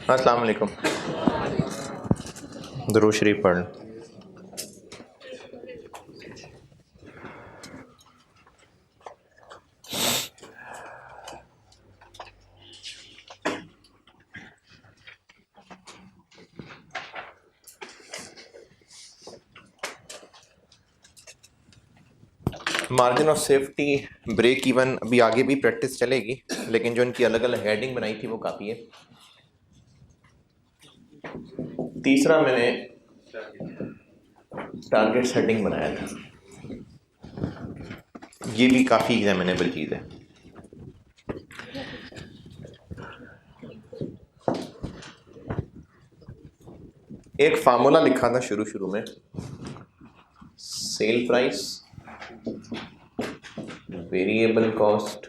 अस्सलाम वालेकुम। दुरूद शरीफ पढ़ लें। Margin of safety, break even, अभी आगे भी प्रैक्टिस चलेगी, लेकिन जो इनकी अलग अलग हेडिंग बनाई थी वो काफ़ी है। तीसरा मैंने टारगेट सेटिंग बनाया था, ये भी काफ़ी एग्जामिनेबल चीज़ है। एक फार्मूला लिखा था शुरू शुरू में, sale price variable cost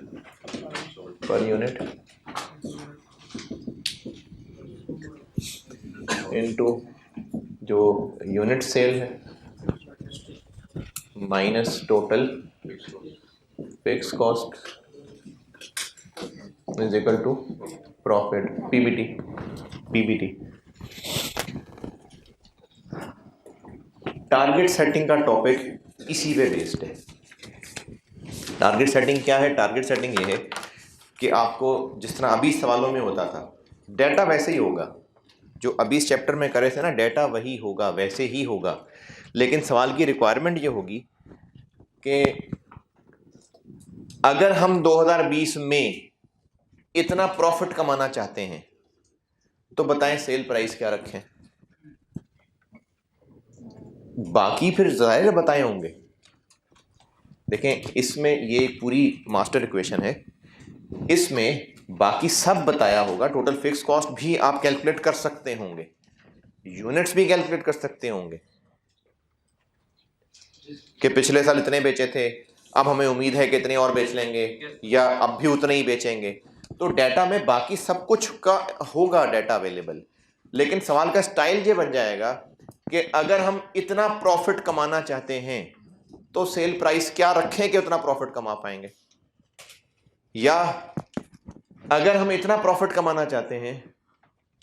per unit into जो यूनिट सेल है minus total fix cost is equal to profit, PBT. Target setting का टॉपिक इसी पे बेस्ड है। टारगेट सेटिंग क्या है? टारगेट सेटिंग ये है कि आपको जिस तरह अभी सवालों में होता था, डाटा वैसे ही होगा जो अभी इस चैप्टर में करे थे ना, डाटा वही होगा, वैसे ही होगा, लेकिन सवाल की रिक्वायरमेंट ये होगी कि अगर हम 2020 में इतना प्रॉफिट कमाना चाहते हैं तो बताएं सेल प्राइस क्या रखें। बाकी फिर जाहिर बताए होंगे। देखें, इसमें ये पूरी मास्टर इक्वेशन है, इसमें बाकी सब बताया होगा। टोटल फिक्स कॉस्ट भी आप कैलकुलेट कर सकते होंगे, यूनिट्स भी कैलकुलेट कर सकते होंगे कि पिछले साल इतने बेचे थे, अब हमें उम्मीद है कि इतने और बेच लेंगे, या अब भी उतने ही बेचेंगे। तो डाटा में बाकी सब कुछ का होगा डाटा अवेलेबल, लेकिन सवाल का स्टाइल ये बन जाएगा कि अगर हम इतना प्रॉफिट कमाना चाहते हैं तो सेल प्राइस क्या रखें कि उतना प्रॉफिट कमा पाएंगे, या अगर हम इतना प्रॉफिट कमाना चाहते हैं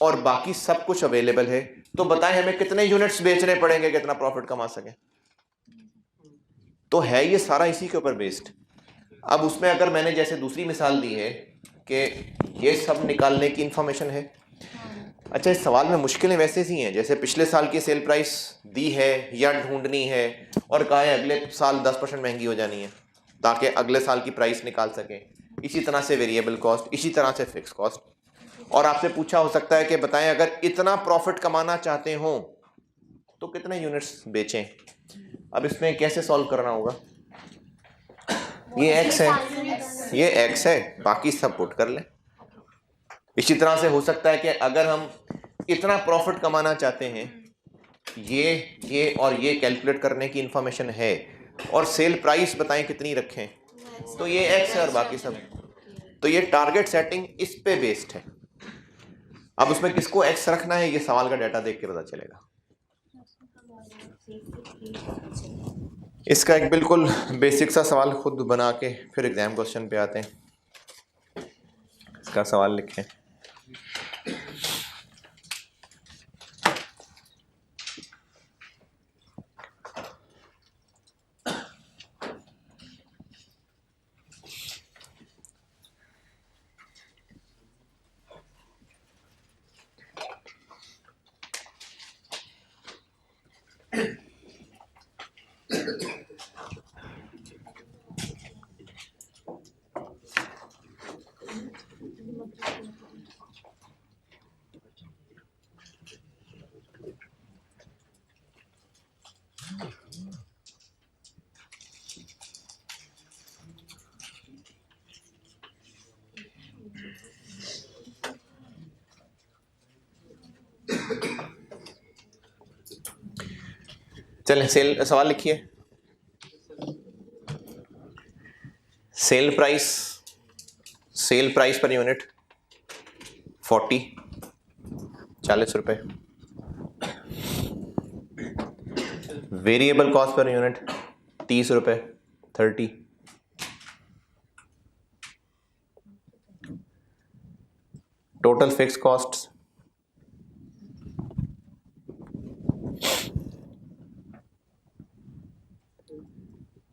और बाकी सब कुछ अवेलेबल है तो बताएं हमें कितने यूनिट्स बेचने पड़ेंगे कि इतना प्रॉफिट कमा सकें। तो है ये सारा इसी के ऊपर बेस्ड। अब उसमें अगर मैंने जैसे दूसरी मिसाल दी है कि ये सब निकालने की इंफॉर्मेशन है। अच्छा, इस सवाल में मुश्किलें वैसे सी हैं जैसे पिछले साल की सेल प्राइस दी है या ढूंढनी है, और कहा है अगले साल 10% महंगी हो जानी है ताकि अगले साल की प्राइस निकाल सकें। इसी तरह से वेरिएबल कॉस्ट, इसी तरह से फिक्स कॉस्ट। और आपसे पूछा हो सकता है कि बताएं अगर इतना प्रॉफिट कमाना चाहते हो तो कितने यूनिट्स बेचें। अब इसमें कैसे सॉल्व करना होगा? ये एक्स है, ये एक्स है, बाकी सब पुट कर लें। इसी तरह से हो सकता है कि अगर हम इतना प्रॉफिट कमाना चाहते हैं, ये और ये कैलकुलेट करने की इंफॉर्मेशन है, और सेल प्राइस बताएं कितनी रखें, तो ये एक्स है और बाकी सब। तो ये टारगेट सेटिंग इस पे बेस्ड है। अब उसमें किसको एक्स रखना है ये सवाल का डाटा देख के पता चलेगा। इसका एक बिल्कुल बेसिक सा सवाल खुद बना के फिर एग्जाम क्वेश्चन पे आते हैं। इसका सवाल लिखें। चलें, सवाल लिखिए। सेल प्राइस पर यूनिट 40 रुपए। वेरिएबल कॉस्ट पर यूनिट 30 रुपए 30। Total fix cost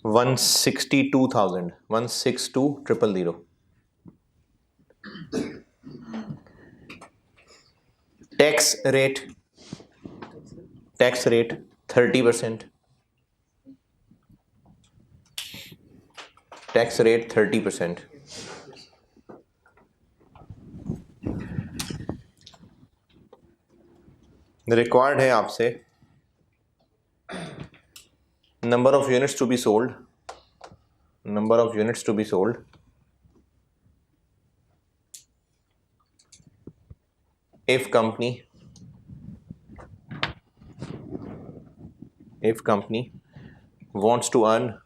162,000, 162,000. Tax rate 30%. Tax rate 30%. Required है आपसे number of units to be sold. If company wants to earn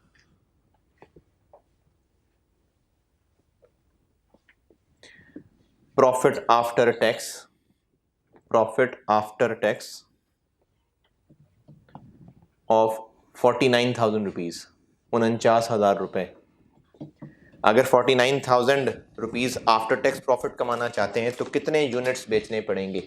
profit after tax of 49,000 rupees, 49,000 रुपए. अगर 49,000 rupees after tax profit कमाना चाहते हैं तो कितने यूनिट्स बेचने पड़ेंगे?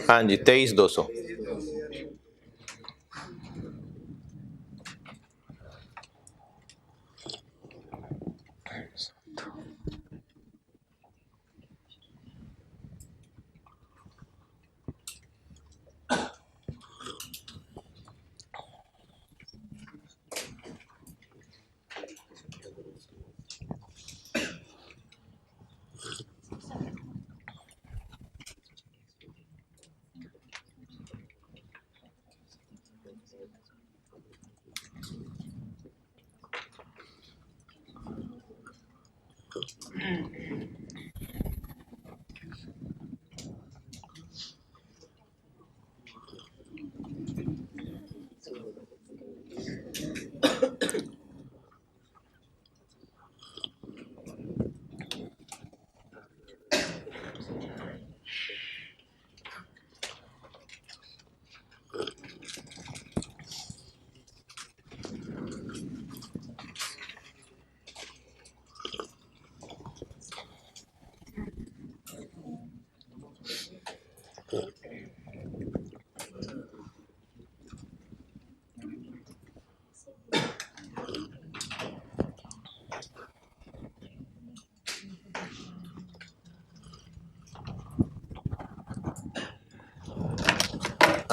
हाँ जी, 23,200.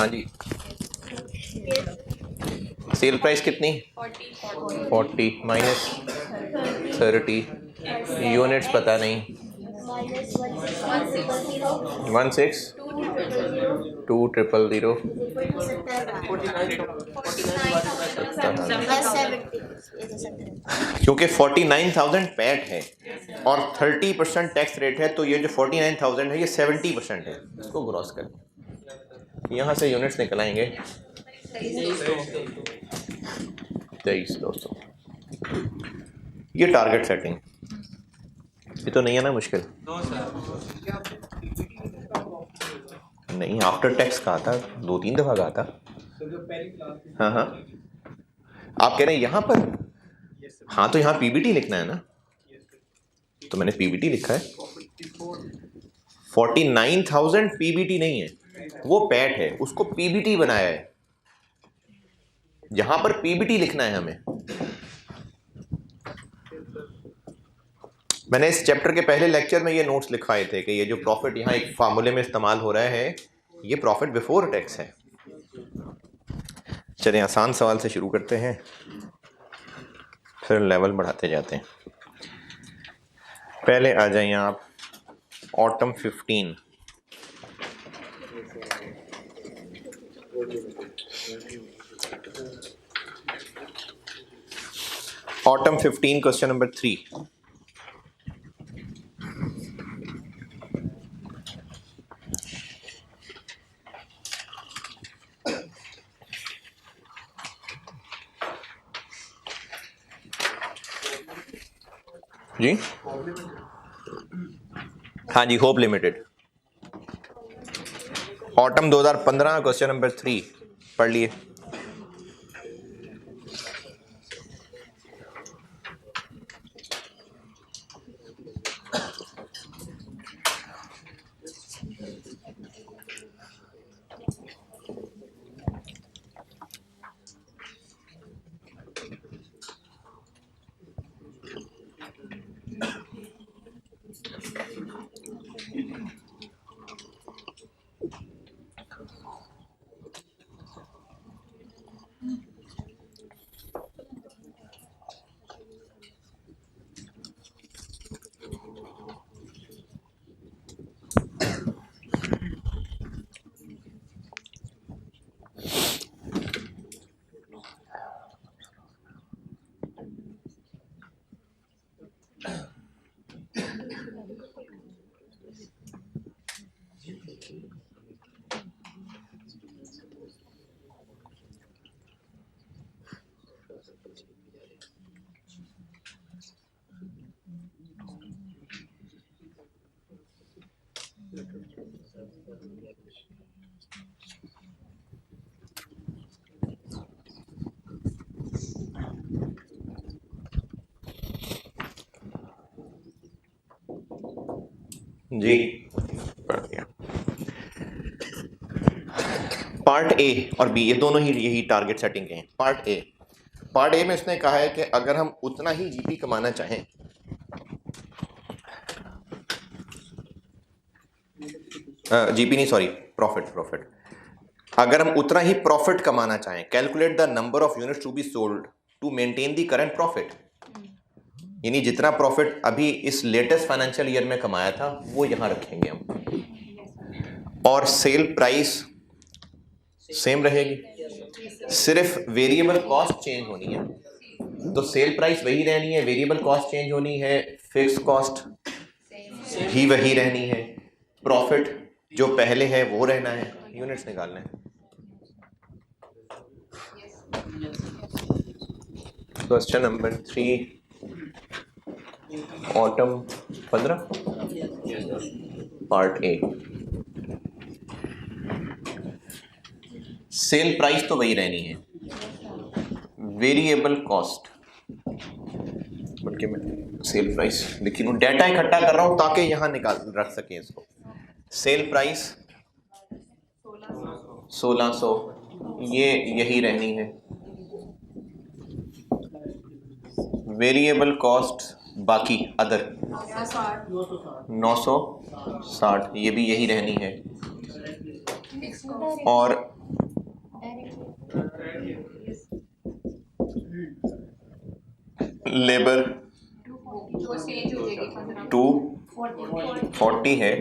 हाँ जी, सेल प्राइस कितनी? 40 माइनस 30, यूनिट्स पता नहीं. 16,200 क्योंकि 49,000 पैट है और 30% टैक्स रेट है, तो ये जो 49,000 है ये 70% है. इसको ग्रॉस करें, यहाँ से यूनिट्स निकल आएंगे 23,200. ये टारगेट सेटिंग, ये तो नहीं है ना मुश्किल? नहीं, आफ्टर टैक्स कहा था, 2-3 दफा कहा था. हाँ हाँ, आप कह रहे हैं यहाँ पर? हाँ, तो यहाँ पीबीटी लिखना है ना, तो मैंने पीबीटी लिखा है. 49,000 पीबीटी नहीं है, वो पैट है, उसको पीबीटी बनाया है. यहां पर पीबीटी लिखना है हमें। मैंने इस चैप्टर के पहले लेक्चर में ये नोट्स लिखवाए थे कि ये जो प्रॉफिट यहाँ एक फार्मूले में इस्तेमाल हो रहा है ये प्रॉफिट बिफोर टैक्स है। चलिए आसान सवाल से शुरू करते हैं, फिर लेवल बढ़ाते जाते हैं। पहले आ जाइए आप ऑटम 15। Autumn 15 question number 3। जी हाँ जी, Hope Limited, autumn 2015 question number 3 पढ़ लिए। जी पढ़ लिया। पार्ट ए और बी ये दोनों ही यही टारगेट सेटिंग के हैं। पार्ट ए में इसने कहा है कि अगर हम उतना ही जीपी कमाना चाहें, जीपी नहीं सॉरी प्रॉफिट, अगर हम उतना ही प्रॉफिट कमाना चाहें, calculate the number of units to be sold to maintain the current profit, यानी जितना प्रॉफिट अभी इस लेटेस्ट फाइनेंशियल ईयर में कमाया था वो यहां रखेंगे हम, और सेल प्राइस सेम रहेगी, सिर्फ वेरिएबल कॉस्ट चेंज होनी है। तो सेल प्राइस वही रहनी है, वेरिएबल कॉस्ट चेंज होनी है, फिक्स कॉस्ट भी वही रहनी है, प्रॉफिट जो पहले है वो रहना है, यूनिट्स निकालना है। Question number 3 autumn 15 part A. Cell price तो वही रहनी है, वेरिएबल कॉस्ट, बल्कि मैं सेल प्राइस लिखी हूँ, डाटा इकट्ठा कर रहा हूं ताकि यहां निकाल रख सके इसको। सेल प्राइस 1600 ये यही रहनी है, वेरिएबल कॉस्ट बाकी अदर 960 ये भी यही रहनी है, और लेबर 240 है,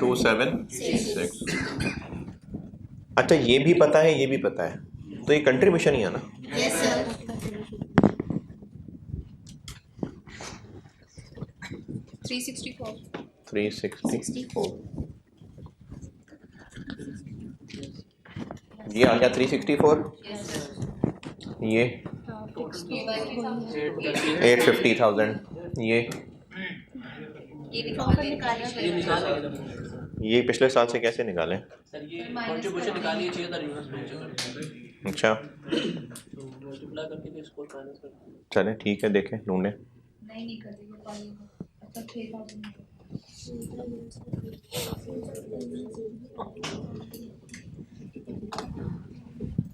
276। अच्छा ये भी पता है, ये भी पता है, तो ये कंट्रीब्यूशन ही है ना। Yes sir. 364 ये आ गया 364, ये 850,000, ये पिछले साल से कैसे निकालें? सर ये कंट्रीब्यूशन निकालिए चाहिए था रिवर्स में। अच्छा तो मल्टीप्लाई करके भी इसको माइनस कर। चलें ठीक है, देखें ढूंढें। नहीं कर देंगे, अच्छा 6000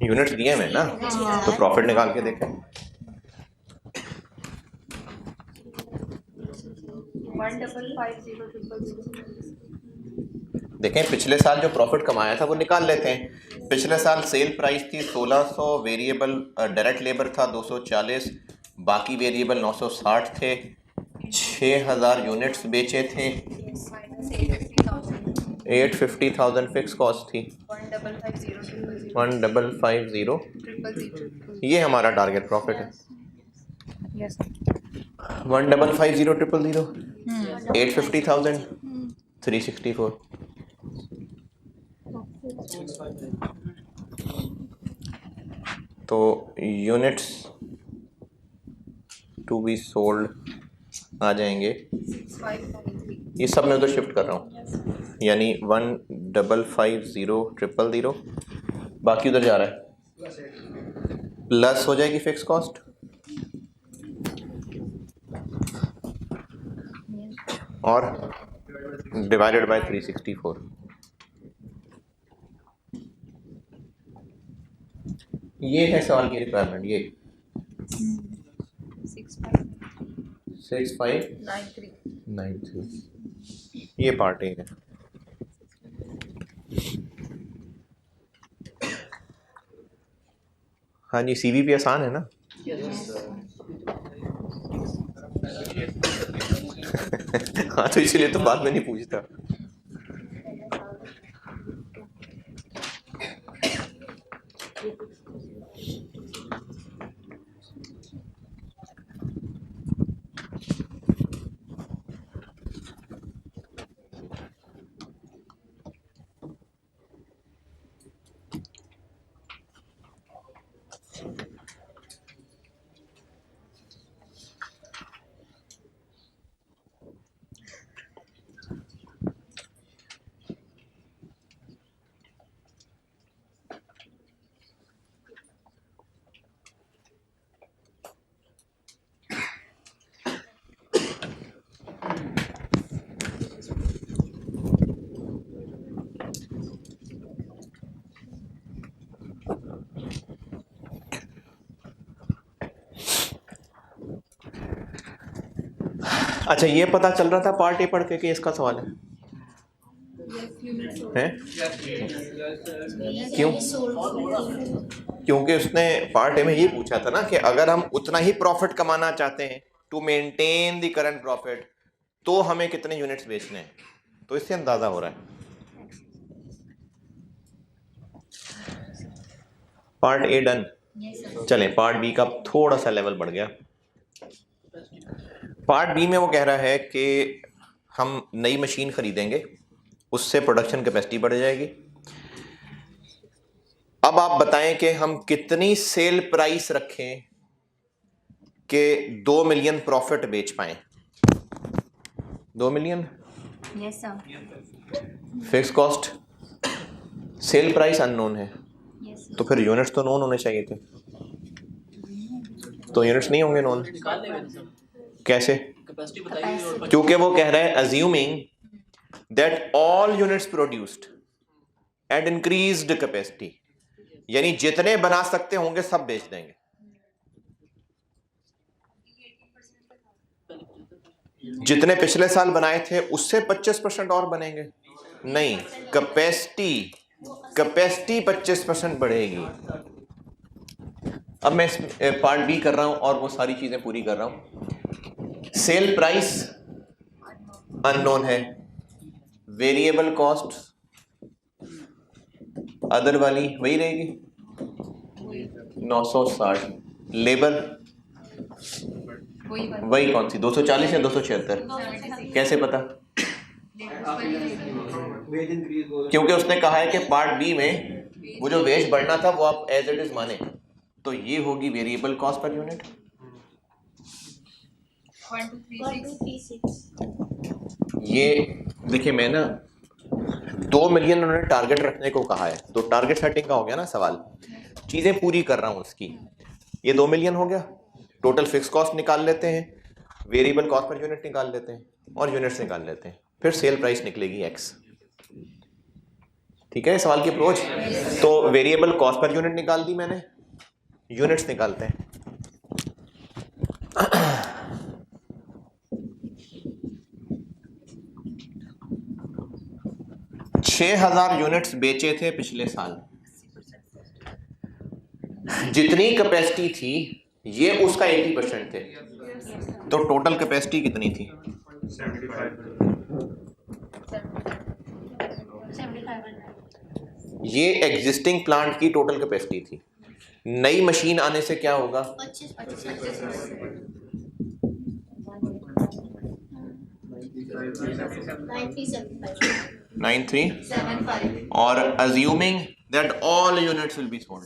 यूनिट्स दिए हैं ना, तो प्रॉफिट निकाल के देखें। 1550000। देखें पिछले साल जो प्रॉफिट कमाया था वो निकाल लेते हैं। पिछले साल सेल प्राइस थी 1600, वेरिएबल डायरेक्ट लेबर था 240, बाकी वेरिएबल 960 थे, 6000 यूनिट्स बेचे थे, 850,000 फिक्स कॉस्ट थी, 1550 ये हमारा टारगेट प्रॉफिट है। 1550,000, 850,000, 364। तो यूनिट्स टू बी सोल्ड आ जाएंगे, ये सब मैं उधर शिफ्ट कर रहा हूँ, यानी 1550,000, बाकी उधर जा रहा है, प्लस हो जाएगी फिक्स कॉस्ट और डिवाइडेड बाय 364। ये है सवाल की रिक्वायरमेंट, ये 6593, ये पार्ट ए है। हाँ जी, सीवी भी आसान है ना। हाँ तो इसीलिए तो बाद में नहीं पूछता। अच्छा, ये पता चल रहा था पार्ट ए पढ़ के इसका सवाल है क्यों? क्योंकि उसने पार्ट ए में ये पूछा था ना कि अगर हम उतना ही प्रॉफिट कमाना चाहते हैं to maintain the current profit, तो हमें कितने यूनिट्स बेचने हैं, तो इससे अंदाजा हो रहा है। Part A done. चलें पार्ट बी का थोड़ा सा लेवल बढ़ गया। पार्ट बी में वो कह रहा है कि हम नई मशीन खरीदेंगे, उससे प्रोडक्शन कैपेसिटी बढ़ जाएगी। अब आप बताएं कि हम कितनी सेल प्राइस रखें कि 2 मिलियन प्रॉफिट बेच पाए। 2 million yes sir. Fix cost, sale price unknown है, तो फिर यूनिट्स तो नोन होने चाहिए थे, तो यूनिट्स नहीं होंगे नोन। निकाल लेंगे सब। कैसे? कैपेसिटी बताइए और क्योंकि वो कह रहा है assuming that all units produced and increased capacity, यानी जितने बना सकते होंगे सब बेच देंगे। जितने पिछले साल बनाए थे उससे 25% और बनेंगे। नहीं, कैपेसिटी 25% बढ़ेगी। अब मैं पार्ट बी कर रहा हूं और वो सारी चीजें पूरी कर रहा हूं। सेल प्राइस अननोन है, वेरिएबल कॉस्ट अदर वाली वही रहेगी 960, लेबर वही कौन सी 240 या 276, कैसे पता? क्योंकि उसने कहा है कि पार्ट बी में वो जो वेज बढ़ना था वो आप एज इट इज माने, तो ये होगी वेरिएबल कॉस्ट पर यूनिट। 1236। ये देखिए, मैं ना 2 मिलियन उन्होंने टारगेट रखने को कहा है, तो टारगेट सेटिंग का हो गया ना सवाल, चीजें पूरी कर रहा हूं उसकी। ये 2 मिलियन हो गया, टोटल फिक्स कॉस्ट निकाल लेते हैं, वेरिएबल कॉस्ट पर यूनिट निकाल लेते हैं और यूनिट्स निकाल लेते हैं। फिर सेल प्राइस निकलेगी x। ठीक है सवाल की अप्रोच। तो वेरिएबल कॉस्ट पर यूनिट निकाल दी मैंने, यूनिट्स निकालते हैं। 6,000 यूनिट्स बेचे थे पिछले साल। जितनी कैपेसिटी थी ये उसका 80% थे, तो टोटल कैपेसिटी कितनी थी? 7500। ये एग्जिस्टिंग प्लांट की टोटल कैपेसिटी थी। नई मशीन आने से क्या होगा? 9375 और assuming that all units will be sold।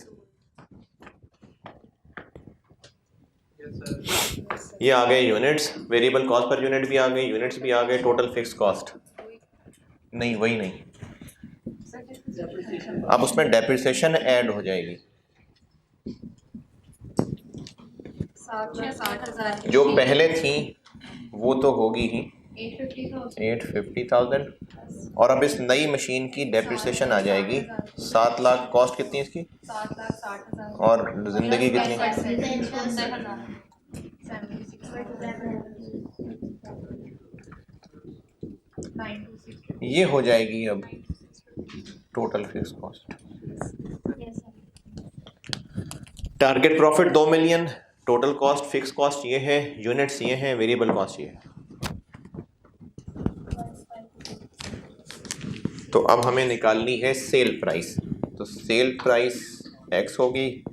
ये आ गए units, variable cost per unit भी आ गए, यूनिट्स भी आ गए, टोटल फिक्स कॉस्ट नहीं, वही नहीं। अब उसमें डेप्रिसिएशन ऐड हो जाएगी। जो पहले थी वो तो होगी ही 850,000 और अब इस नई मशीन की डेप्रिसिएशन आ जाएगी 7 लाख। कॉस्ट कितनी है इसकी? 7,60,000 और जिंदगी कितनी? ये हो जाएगी अब total fix cost. Target profit 2 million, total cost fix cost ये है, यूनिट्स ये हैं, वेरिएबल कॉस्ट ये है। तो अब हमें निकालनी है सेल प्राइस। तो सेल प्राइस x होगी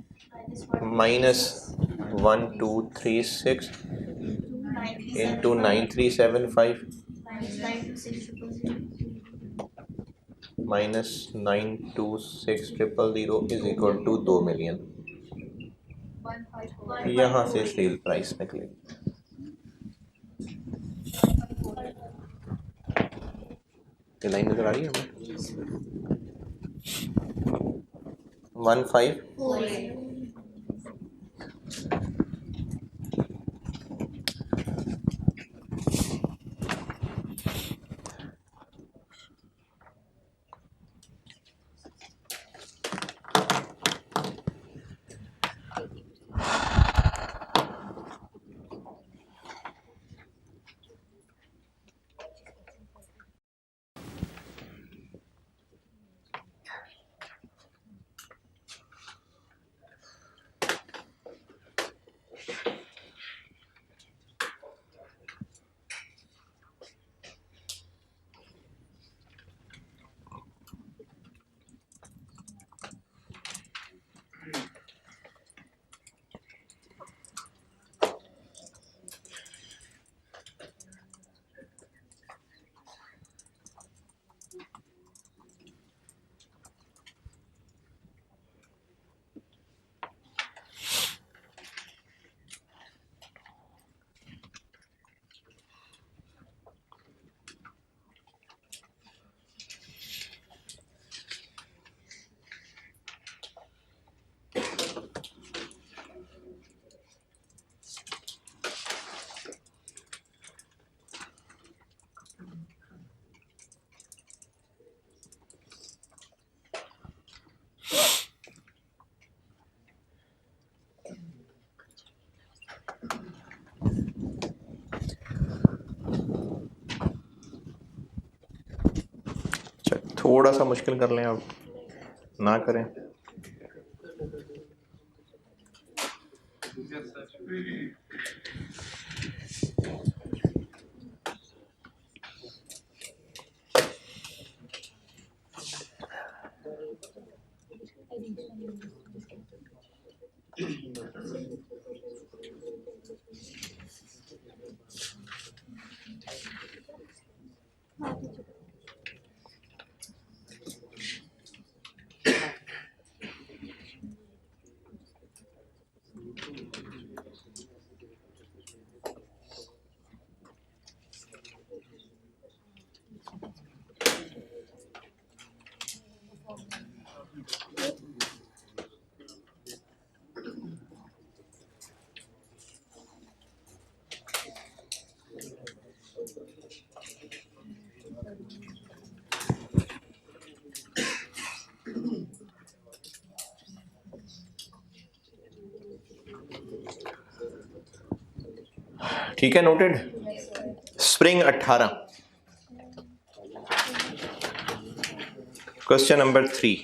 -1236 into 9375 -926000 is equal to 2 million. यहाँ से सेल प्राइस निकलेगी। ये लाइन नजर आ रही है हमें? 15 थोड़ा सा मुश्किल कर लें, अब ना करें। ठीक है, नोटेड। Spring 18, question number 3।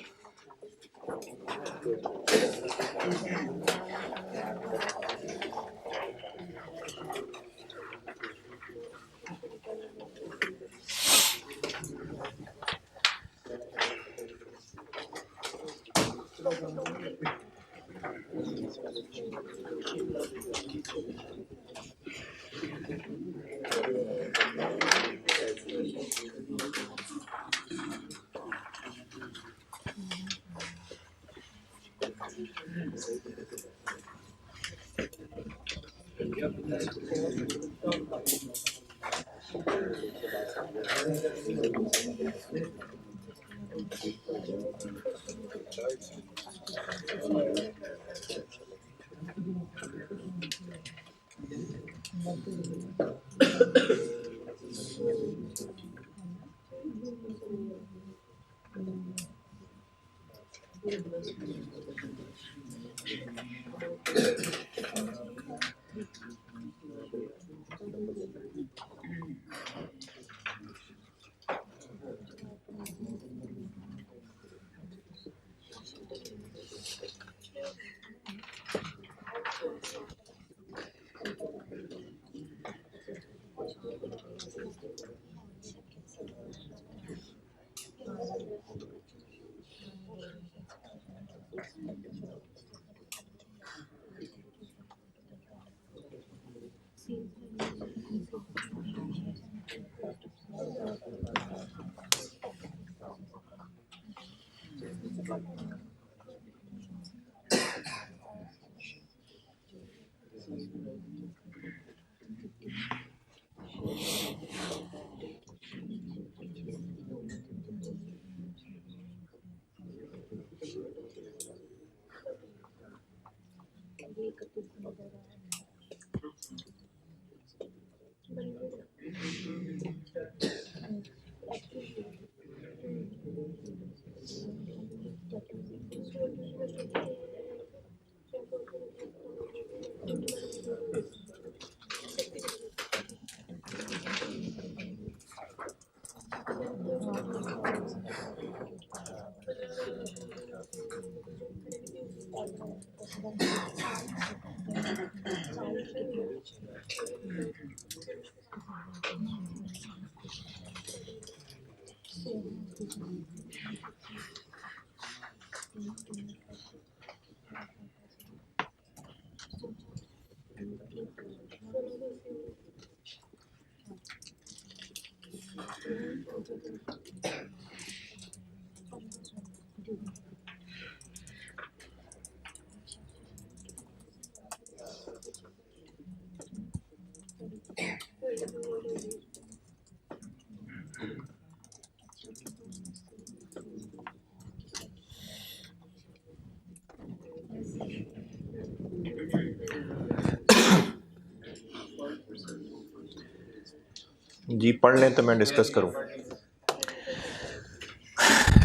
जी पढ़ लें तो मैं डिस्कस करूं।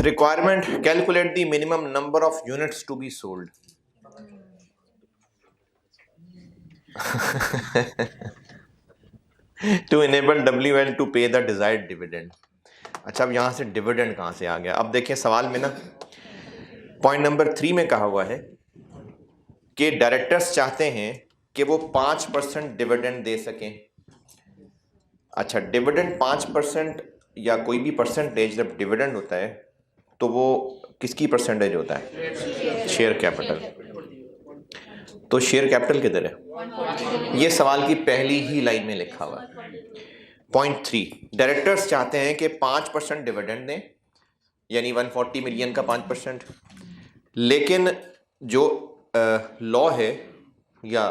Requirement, calculate the minimum number of units to be sold. To enable WL to pay the desired dividend. अच्छा, अब यहां से डिविडेंड कहां से आ गया? अब देखिए सवाल में ना पॉइंट नंबर 3 में कहा हुआ है कि डायरेक्टर्स चाहते हैं कि वो 5% डिविडेंड दे सकें। अच्छा, डिविडेंड 5% या कोई भी परसेंटेज जब डिविडेंड होता है तो वो किसकी परसेंटेज होता है? Share capital. तो शेयर कैपिटल किधर है? ये सवाल की पहली ही लाइन में लिखा हुआ है। पॉइंट 3, डायरेक्टर्स चाहते हैं कि 5% डिविडेंड दें, यानी 140 मिलियन का 5%। लेकिन जो लॉ है या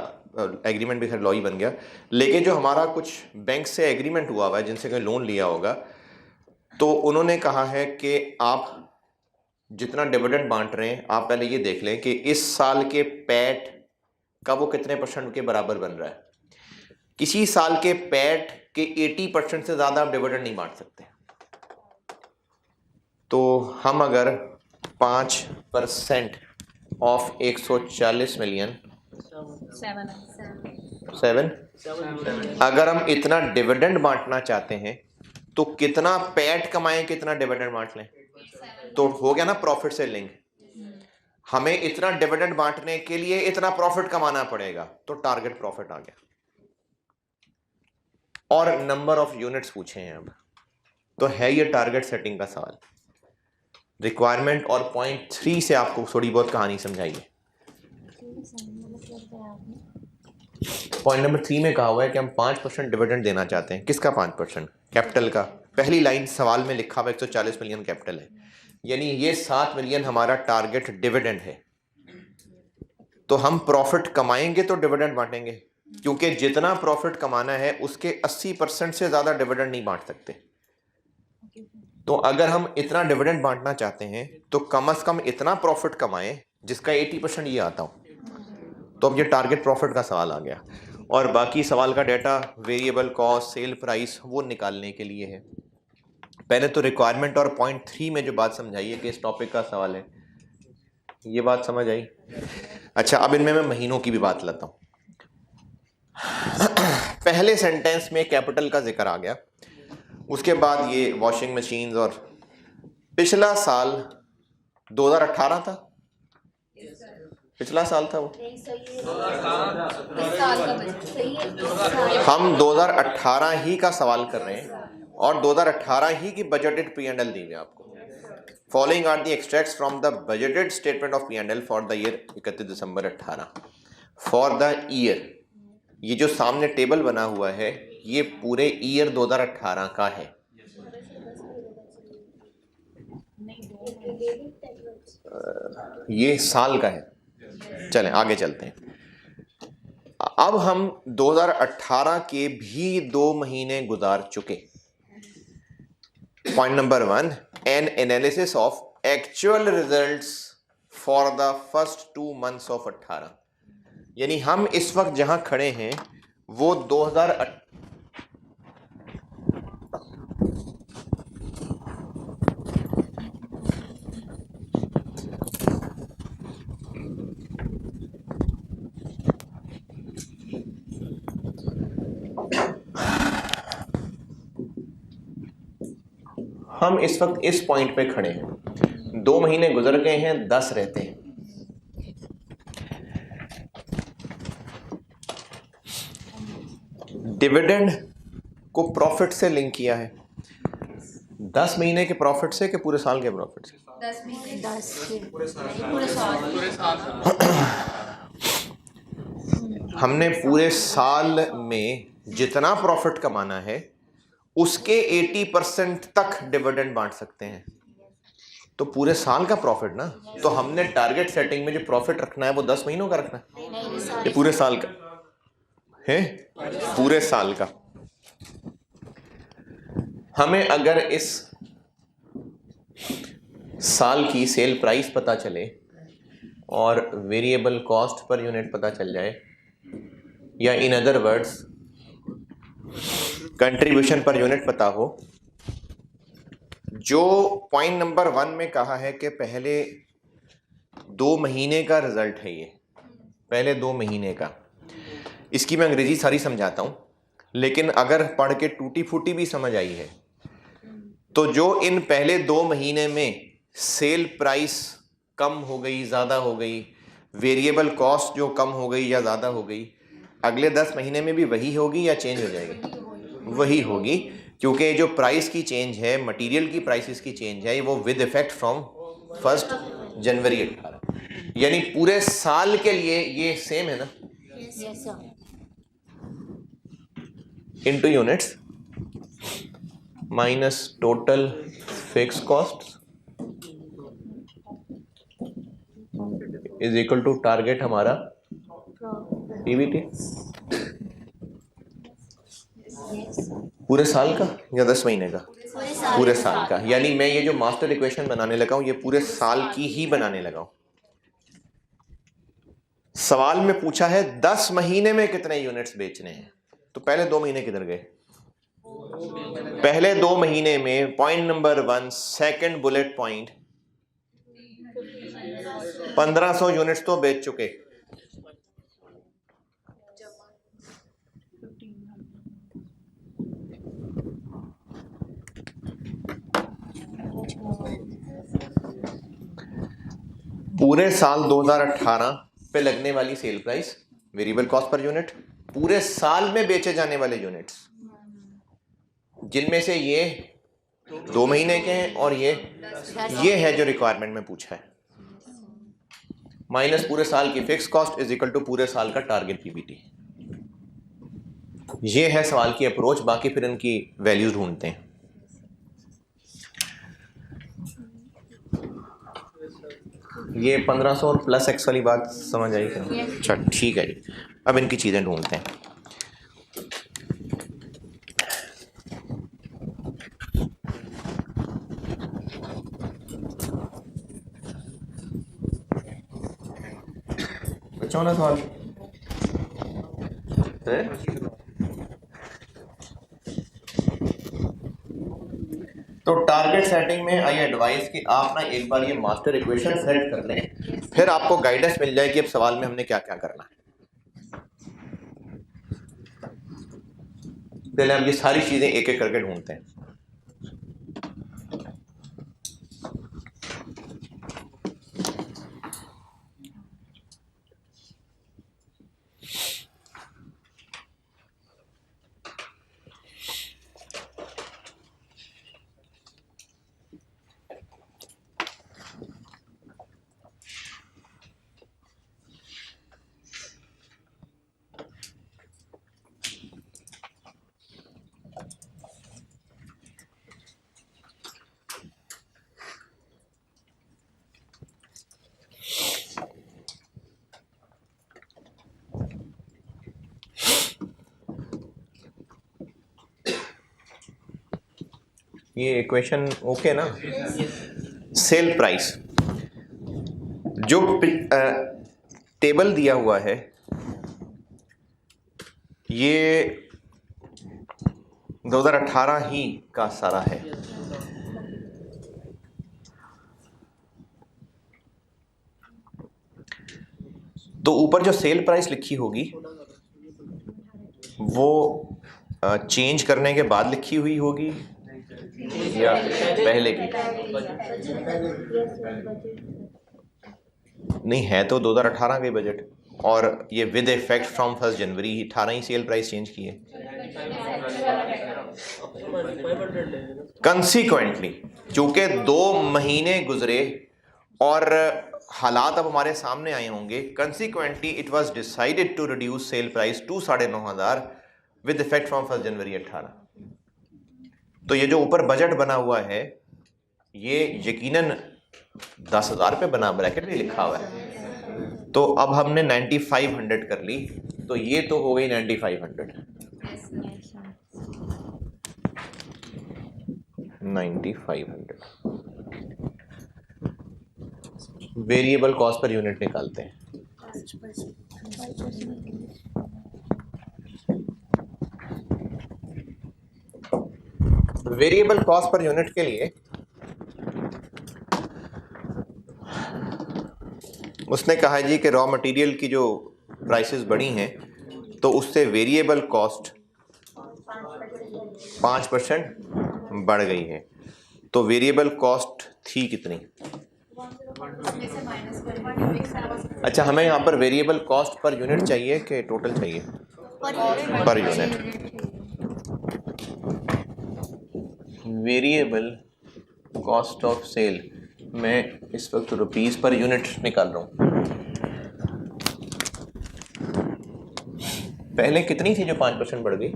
एग्रीमेंट भी खैर लॉ ही बन गया, लेकिन जो हमारा कुछ बैंक से एग्रीमेंट हुआ हुआ है जिनसे कोई लोन लिया होगा, तो उन्होंने कहा है कि आप जितना डिविडेंड बांट रहे हैं आप पहले ये देख लें कि इस साल के पैट का वो कितने % के बराबर बन रहा है। किसी साल के पैट के 80% से ज़्यादा आप डिविडेंड नहीं बांट सकते। तो हम अगर 5% ऑफ 140 मिलियन 7 7। अगर हम इतना डिविडेंड बांटना चाहते हैं तो कितना पैट कमाएं, कितना डिविडेंड बांट लें, तो हो गया ना प्रॉफिट से लिंक। हमें इतना डिविडेंड बांटने के लिए इतना प्रॉफिट कमाना पड़ेगा, तो टारगेट प्रॉफिट आ गया। और नंबर ऑफ यूनिट्स पूछे हैं अब, तो है ये टारगेट सेटिंग का सवाल। रिक्वायरमेंट और पॉइंट 3 से आपको थोड़ी बहुत कहानी समझाइए। पॉइंट नंबर 3 में कहा हुआ है कि हम 5% डिविडेंड देना चाहते हैं। किसका 5%? कैपिटल का। पहली लाइन सवाल में लिखा हुआ 140 मिलियन कैपिटल है, यानी ये 7 मिलियन हमारा टारगेट डिविडेंड है। तो हम प्रॉफिट कमाएंगे तो डिविडेंड बांटेंगे, क्योंकि जितना प्रॉफिट कमाना है उसके 80% से ज्यादा डिविडेंड नहीं बांट सकते। तो अगर हम इतना डिविडेंड बांटना चाहते हैं तो कम से कम इतना प्रॉफिट कमाएं जिसका 80% ये आता हो। तो अब ये टारगेट प्रॉफिट का सवाल आ गया, और बाकी सवाल का data variable cost, sale price, वो निकालने के लिए है। पहले तो रिक्वायरमेंट और पॉइंट 3 में जो बात समझाई है कि इस टॉपिक का सवाल है, ये बात समझ आई। अच्छा, अब इनमें मैं महीनों की भी बात लाता हूं। पहले सेंटेंस में कैपिटल का जिक्र आ गया, उसके बाद ये वॉशिंग मशीन्स, और पिछला साल 2018 था, पिछला साल था वो। हम 2018 ही का सवाल कर रहे हैं और 2018 ही की बजटेड P&L दी हुई है आपको। Following are the extracts from the budgeted statement of P&L for the year 31 December 18 for the year. ये जो सामने टेबल बना हुआ है ये पूरे ईयर 2018 का है। ये साल का है। चलें आगे चलते हैं। अब हम 2018 के भी 2 महीने गुजार चुके। Point number 1, N analysis of actual results for the first 2 months of 18। यानी हम इस वक्त जहां खड़े हैं वो 2018 हम इस वक्त इस पॉइंट पे खड़े हैं। 2 महीने गुजर गए हैं, 10 रहते हैं। डिविडेंड को प्रॉफिट से लिंक किया है। 10 महीने के प्रॉफिट से कि पूरे साल के प्रॉफिट से? 10 महीने पूरे साल। हमने पूरे साल में जितना प्रॉफिट कमाना है उसके 80% तक डिविडेंड बांट सकते हैं। तो पूरे साल का प्रॉफिट ना, तो हमने टारगेट सेटिंग में जो प्रॉफिट रखना है वो 10 महीनों का रखना है, ये पूरे साल का है, पूरे साल का। हमें अगर इस साल की सेल प्राइस पता चले और वेरिएबल कॉस्ट पर यूनिट पता चल जाए, या in other words contribution per unit पता हो, जो पॉइंट नंबर 1 में कहा है कि पहले 2 महीने का रिजल्ट है, ये पहले 2 महीने का, इसकी मैं अंग्रेजी सारी समझाता हूं, लेकिन अगर पढ़ के टूटी फूटी भी समझ आई है तो जो इन पहले 2 महीने में सेल प्राइस कम हो गई, ज़्यादा हो गई, वेरिएबल कॉस्ट जो कम हो गई या ज़्यादा हो गई, अगले 10 महीने में भी वही होगी या चेंज हो जाएगी? वही होगी, क्योंकि जो प्राइस की चेंज है, मटेरियल की प्राइसेस की चेंज है, वो विद इफेक्ट फ्रॉम 1 जनवरी 18, यानी पूरे साल के लिए ये सेम है ना। Yes sir. Into units minus total fix cost is equal to target हमारा पीबीटी। पूरे साल का या 10 महीने का? पूरे साल का। यानी मैं ये जो मास्टर इक्वेशन बनाने लगा हूं ये पूरे साल की ही बनाने लगा हूं। सवाल में पूछा है 10 महीने में कितने यूनिट्स बेचने हैं, तो पहले 2 महीने किधर गए? पहले 2 महीने में point number 1 second bullet point 1500 units तो बेच चुके। पूरे साल 2018 पे लगने वाली cell price, variable cost per unit, पूरे साल में बेचे जाने वाले यूनिट्स जिनमें से ये 2 महीने के हैं और ये है जो रिक्वायरमेंट में पूछा है, माइनस पूरे साल की fix cost is equal to पूरे साल का टारगेट पीबीटी। ये है सवाल की अप्रोच, बाकी फिर इनकी वैल्यूज ढूंढते हैं। ये 1500 प्लस एक्स वाली बात समझ आई क्या? अच्छा ठीक है जी, अब इनकी चीजें ढूंढते हैं। बच्चों ना सवाल है? तो टारगेट सेटिंग में आई एडवाइस कि आप ना एक बार ये मास्टर इक्वेशन सेट कर लें, फिर आपको गाइडेंस मिल जाए कि अब सवाल में हमने क्या क्या करना है। पहले हम ये सारी चीजें एक एक करके ढूंढते हैं। ये इक्वेशन ओके ना? सेल प्राइस जो टेबल दिया हुआ है ये 2018 ही का सारा है। तो ऊपर जो सेल प्राइस लिखी होगी वो चेंज करने के बाद लिखी हुई होगी या पहले की? नहीं है तो 2018 के बजट, और ये with effect from 1 January 18 he sale price change की है। कंसीक्वेंटली चूंकि 2 महीने गुजरे और हालात अब हमारे सामने आए होंगे, consequently it was decided to reduce sale price to 9,500 with effect from 1 January 18। तो ये जो ऊपर बजट बना हुआ है ये यकीनन 10,000 पे बना, ब्रैकेट में लिखा हुआ है। तो अब हमने 9500 कर ली, तो ये तो हो गई 9500। 9500 वेरिएबल कॉस्ट पर यूनिट निकालते हैं। वेरिएबल कॉस्ट पर यूनिट के लिए उसने कहा जी कि रॉ मटेरियल की जो प्राइसेस बढ़ी हैं तो उससे वेरिएबल कॉस्ट 5% बढ़ गई है। तो वेरिएबल कॉस्ट थी कितनी? अच्छा, हमें यहाँ पर वेरिएबल कॉस्ट पर यूनिट चाहिए कि टोटल चाहिए? Per unit. Variable cost of sale मैं इस वक्त रुपीस पर यूनिट निकाल रहा हूँ। पहले कितनी थी जो 5% बढ़ गई?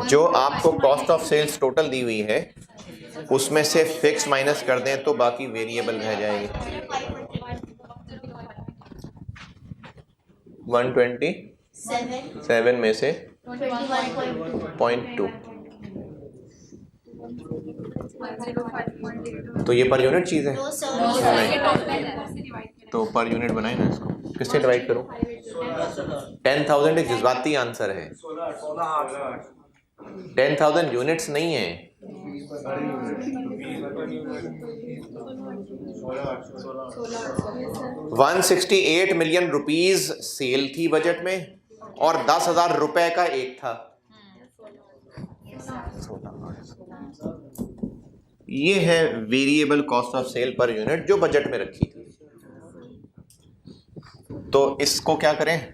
जो आपको कॉस्ट ऑफ सेल्स टोटल दी हुई है उसमें से फिक्स माइनस कर दें तो बाकी वेरिएबल रह जाएगी। 127 में से 0.2, तो ये पर यूनिट चीज है। तो पर यूनिट बनाए ना इसको, किससे डिवाइड करूं? 10,000 एक जज्बाती आंसर है, 10,000 यूनिट्स नहीं है। 168 मिलियन रुपीस सेल थी बजट में और 10,000 रुपए का एक था। ये है variable cost of sale per unit जो बजट में रखी थी। तो इसको क्या करें,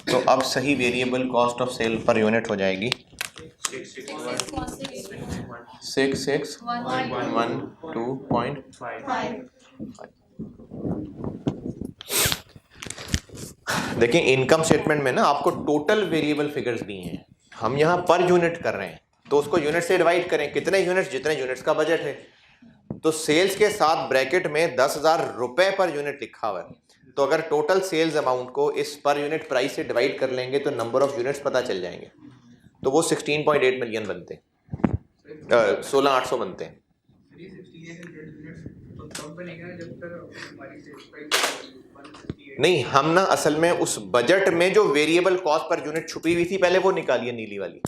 तो अब सही variable cost of sale per unit हो जाएगी 6612.5। देखिए इनकम स्टेटमेंट में ना आपको टोटल वेरिएबल फिगर्स दी हैं, हम यहाँ पर यूनिट कर रहे हैं तो उसको यूनिट से डिवाइड करें, कितने यूनिट्स, जितने यूनिट्स का बजट है। तो सेल्स के साथ ब्रैकेट में 10,000 रुपए पर यूनिट लिखा हुआ है, तो अगर टोटल सेल्स अमाउंट को इस पर यूनिट प्राइस से डिवाइड कर लेंगे तो नंबर ऑफ यूनिट्स पता चल जाएंगे, तो वो 16.8 मिलियन बनते हैं, 16,800 बनते हैं। नहीं, हम ना असल में उस बजट में जो वेरिएबल कॉस्ट पर यूनिट छुपी हुई थी पहले वो निकालिए, नीली वाली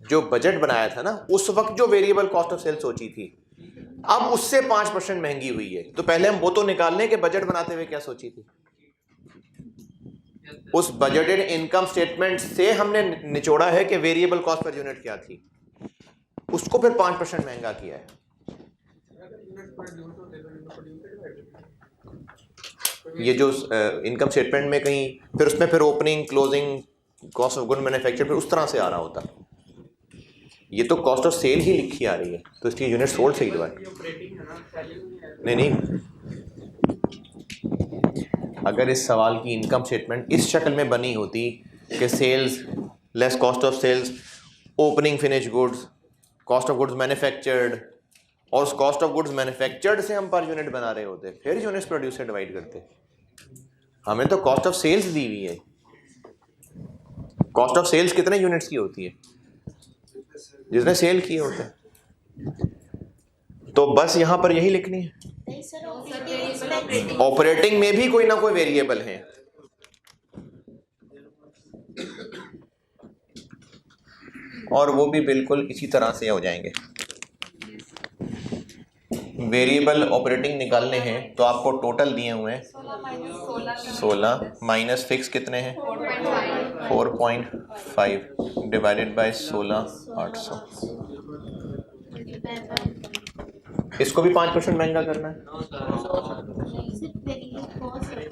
जो बजट बनाया था ना उस वक्त जो वेरिएबल कॉस्ट ऑफ सेल सोची थी, अब उससे 5% महंगी हुई है, तो पहले हम वो तो निकाल लें कि बजट बनाते हुए क्या सोची थी। उस बजटेड इनकम स्टेटमेंट से हमने निचोड़ा है कि वेरिएबल कॉस्ट पर यूनिट क्या थी, उसको फिर 5% महंगा किया है। ये जो इनकम स्टेटमेंट में कहीं फिर उसमें फिर opening closing cost of good manufacture फिर उस तरह से आ रहा होता, ये तो कॉस्ट ऑफ सेल ही लिखी आ रही है, तो इसकी यूनिट सोल्ड से ही डिवाइड। नहीं, अगर इस सवाल की इनकम स्टेटमेंट इस शक्ल में बनी होती कि sales less cost of sales, opening finish goods, cost of goods manufactured, और उस कॉस्ट ऑफ गुड्स मैन्युफैक्चर्ड से हम पर यूनिट बना रहे होते, फिर यूनिट्स प्रोड्यूस से डिवाइड करते। हमें तो कॉस्ट ऑफ सेल्स दी हुई है। कॉस्ट ऑफ सेल्स कितने यूनिट्स की होती है, जिसने सेल किए होते हैं, तो बस यहां पर यही लिखनी है। ऑपरेटिंग में भी कोई ना कोई वेरिएबल है, और वो भी बिल्कुल इसी तरह से हो जाएंगे। वेरिएबल ऑपरेटिंग निकालने हैं तो आपको टोटल दिए हुए हैं 16 माइनस फिक्स कितने हैं 4.5 डिवाइडेड बाय 16,800। इसको भी 5% महंगा करना है।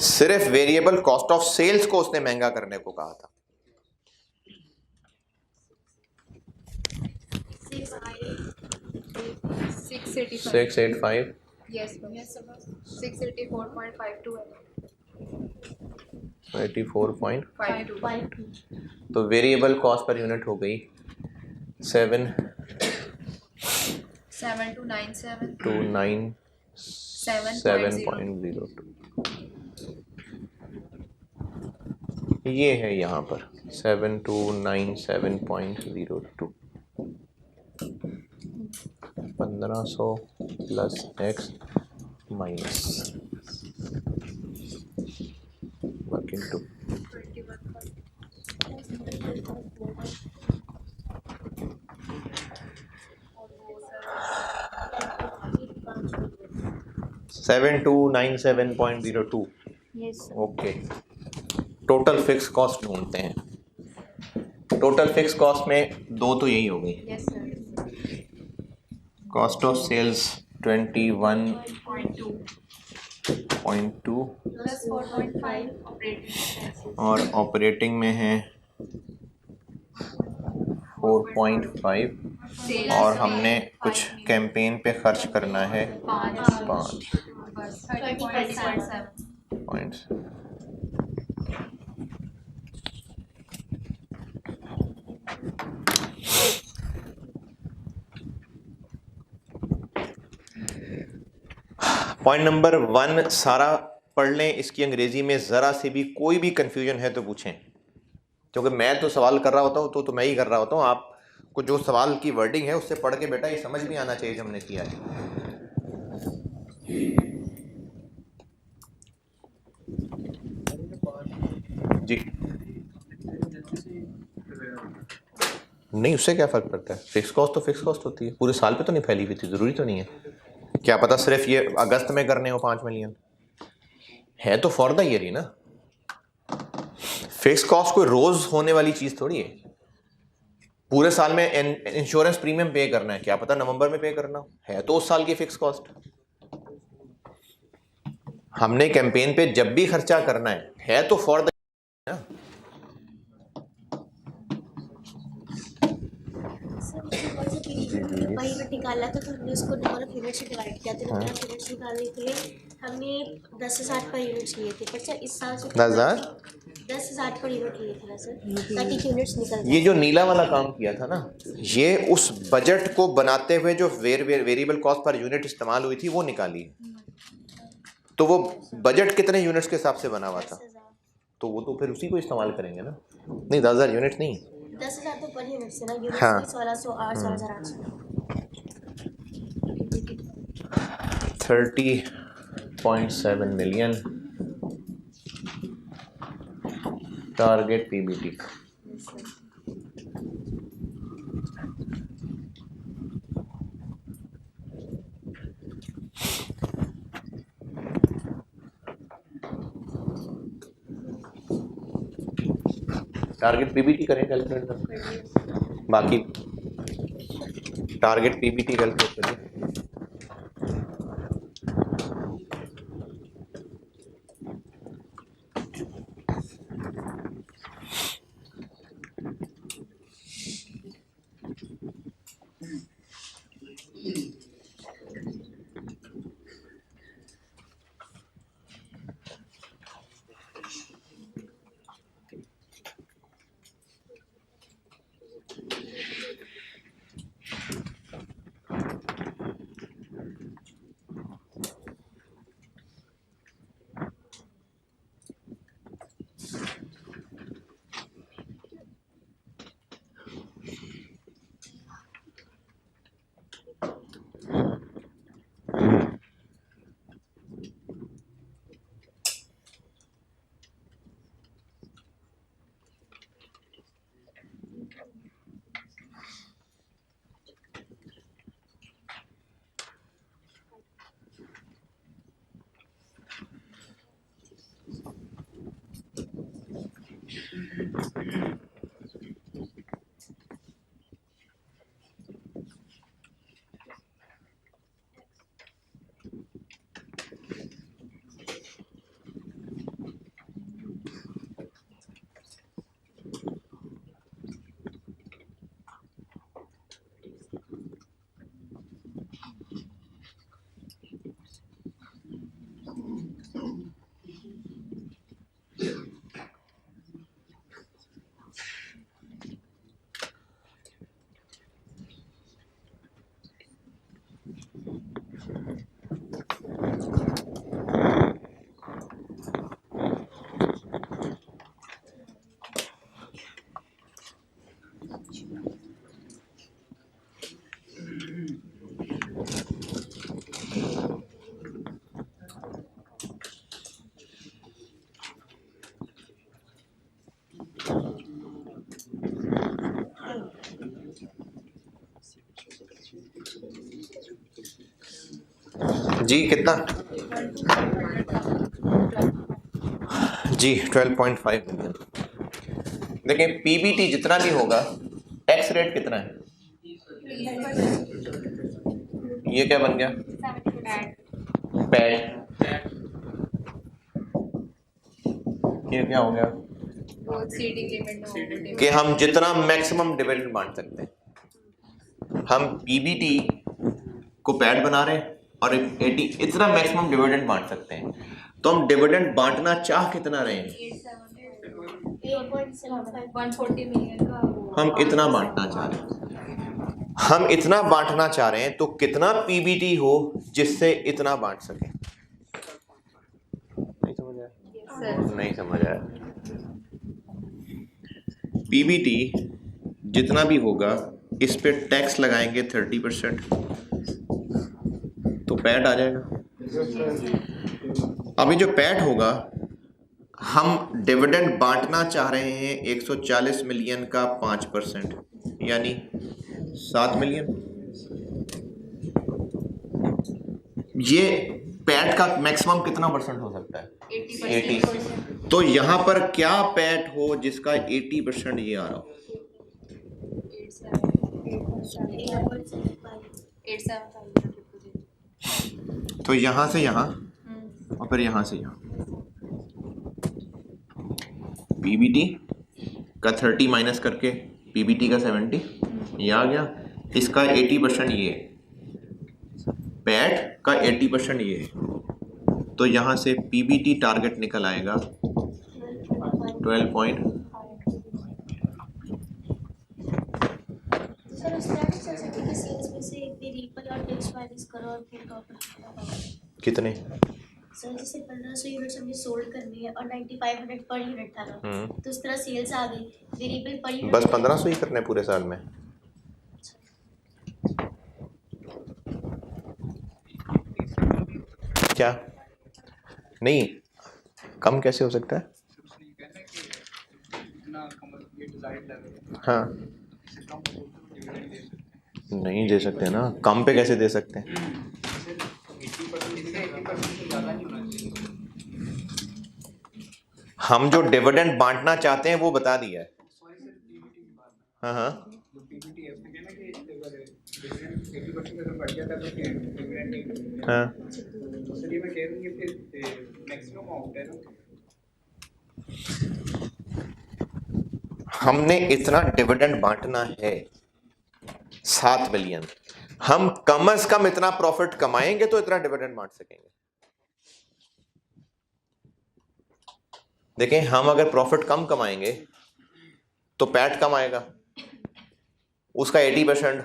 सिर्फ वेरिएबल कॉस्ट ऑफ सेल्स को उसने महंगा करने को कहा था। Six eight five. Yes, sir. 684.52. 84.52। तो वेरिएबल कॉस्ट पर यूनिट हो गई 7,297.02। ये है यहाँ पर 7,297.02। 1500 plus X minus working to 7,297.02। Okay, total fix cost ढूंढते हैं। टोटल फिक्स कॉस्ट में दो तो यही हो गई। Yes, sir. Cost of sales 21.2 Plus 4.5 operating expenses. और ऑपरेटिंग में है 4.5 Sales और में हमने 5 कुछ million. कैंपेन पे खर्च करना है 5 बस 30.7. पॉइंट्स। पॉइंट नंबर 1 सारा पढ़ लें, इसकी अंग्रेजी में ज़रा से भी कोई भी कंफ्यूजन है तो पूछें, क्योंकि मैं तो सवाल कर रहा होता हूँ तो मैं ही कर रहा होता हूँ। आपको जो सवाल की वर्डिंग है उससे पढ़ के बेटा ये समझ भी आना चाहिए जो हमने किया है। जी नहीं, उससे क्या फ़र्क पड़ता है, फिक्स कॉस्ट तो फिक्स कॉस्ट होती है, पूरे साल पे तो नहीं फैली हुई थी, ज़रूरी तो नहीं है। क्या पता सिर्फ ये अगस्त में करने हो 5 मिलियन, है तो फॉर द ईयर ही ना। फिक्स कॉस्ट कोई रोज होने वाली चीज थोड़ी है। पूरे साल में इंश्योरेंस प्रीमियम पे करना है, क्या पता नवंबर में पे करना हो, है तो उस साल की फिक्स कॉस्ट। हमने कैंपेन पे जब भी खर्चा करना है तो फॉर द ना। वही में निकाला था तो हमने उसको नंबर ऑफ यूनिट से डिवाइड किया था। नंबर ऑफ यूनिट्स निकालने के लिए हमने 10,000 पर यूनिट्स लिए थे, पर सर इस साल से 10,000 पर यूनिट लिए थे ना सर, ताकि यूनिट्स निकल ये जो नीला वाला काम किया था ना, ये उस बजट को बनाते हुए जो वेरिएबल कॉस्ट पर यूनिट इस्तेमाल हुई थी वो निकाली। तो वो बजट कितने यूनिट्स के हिसाब से बना हुआ था, 10,000। तो वो तो फिर उसी को इस्तेमाल करेंगे ना। नहीं 10,000 यूनिट नहीं, 10,000 तो पर यूनिट से ना, यूनिट हाँ। 1608 16,800। 30.7 million target PBT. Target PBT करें कैलकुलेट कर, बाकी टारगेट पीबीटी कैलकुलेट करिए। जी कितना जी 12.5 मिलियन। देखिए पीबीटी जितना भी होगा, टैक्स रेट कितना है, ये क्या बन गया पैड, ये क्या हो गया कि हम जितना मैक्सिमम डिविडेंड बांट सकते हैं। हम पीबीटी को पैड बना रहे हैं और 80 इतना मैक्सिमम डिविडेंड बांट सकते हैं, तो हम डिविडेंड बांटना चाह कितना रहे हैं, 140 मिलियन का हम इतना बांटना चाह रहे हैं। हम इतना बांटना चाह रहे हैं तो कितना पीबीटी हो जिससे इतना बांट सके। नहीं समझ आया, नहीं समझ आया। पीबीटी जितना भी होगा इस पे टैक्स लगाएंगे 30%, तो पैड आ जाएगा। अभी जो पैड होगा, हम डिविडेंड बांटना चाह रहे हैं 140 मिलियन का 5%, यानी 7 मिलियन। ये पैट का मैक्सिमम कितना परसेंट हो सकता है? 80। तो यहाँ पर क्या पैट हो जिसका 80% ये आ रहा हो? 8,7,5. तो यहाँ से यहाँ और फिर यहाँ से यहाँ, पीबीटी का 30 माइनस करके पीबीटी का 70 ये आ गया, इसका 80% ये है, पैट का 80% ये है, तो यहाँ से पीबीटी टारगेट निकल आएगा 12 पॉइंट। सर उस तरह नहीं चल सकती कि सेल्स में से वेरिएबल और फिक्स माइनस करो और फिर प्रॉफिट। कितने? सर जैसे 1500 यूनिट्स हमने सोल्ड करनी है और 9500 पर यूनिट था ना, तो उस तरह सेल्स आ गई, वेरिएबल पर यूनिट बस 1500 ही करने पूरे साल में? क्या नहीं, कम कैसे हो सकता है? हाँ नहीं दे सकते ना, कम पे कैसे दे सकते हैं? हम जो डिविडेंड बांटना चाहते हैं वो बता दिया है। हाँ हाँ हाँ हमने इतना डिविडेंड बांटना है 7 बिलियन, हम कम से कम इतना प्रॉफिट कमाएंगे तो इतना डिविडेंड बांट सकेंगे। देखें, हम अगर प्रॉफिट कम कमाएंगे तो पैट कम आएगा, उसका 80%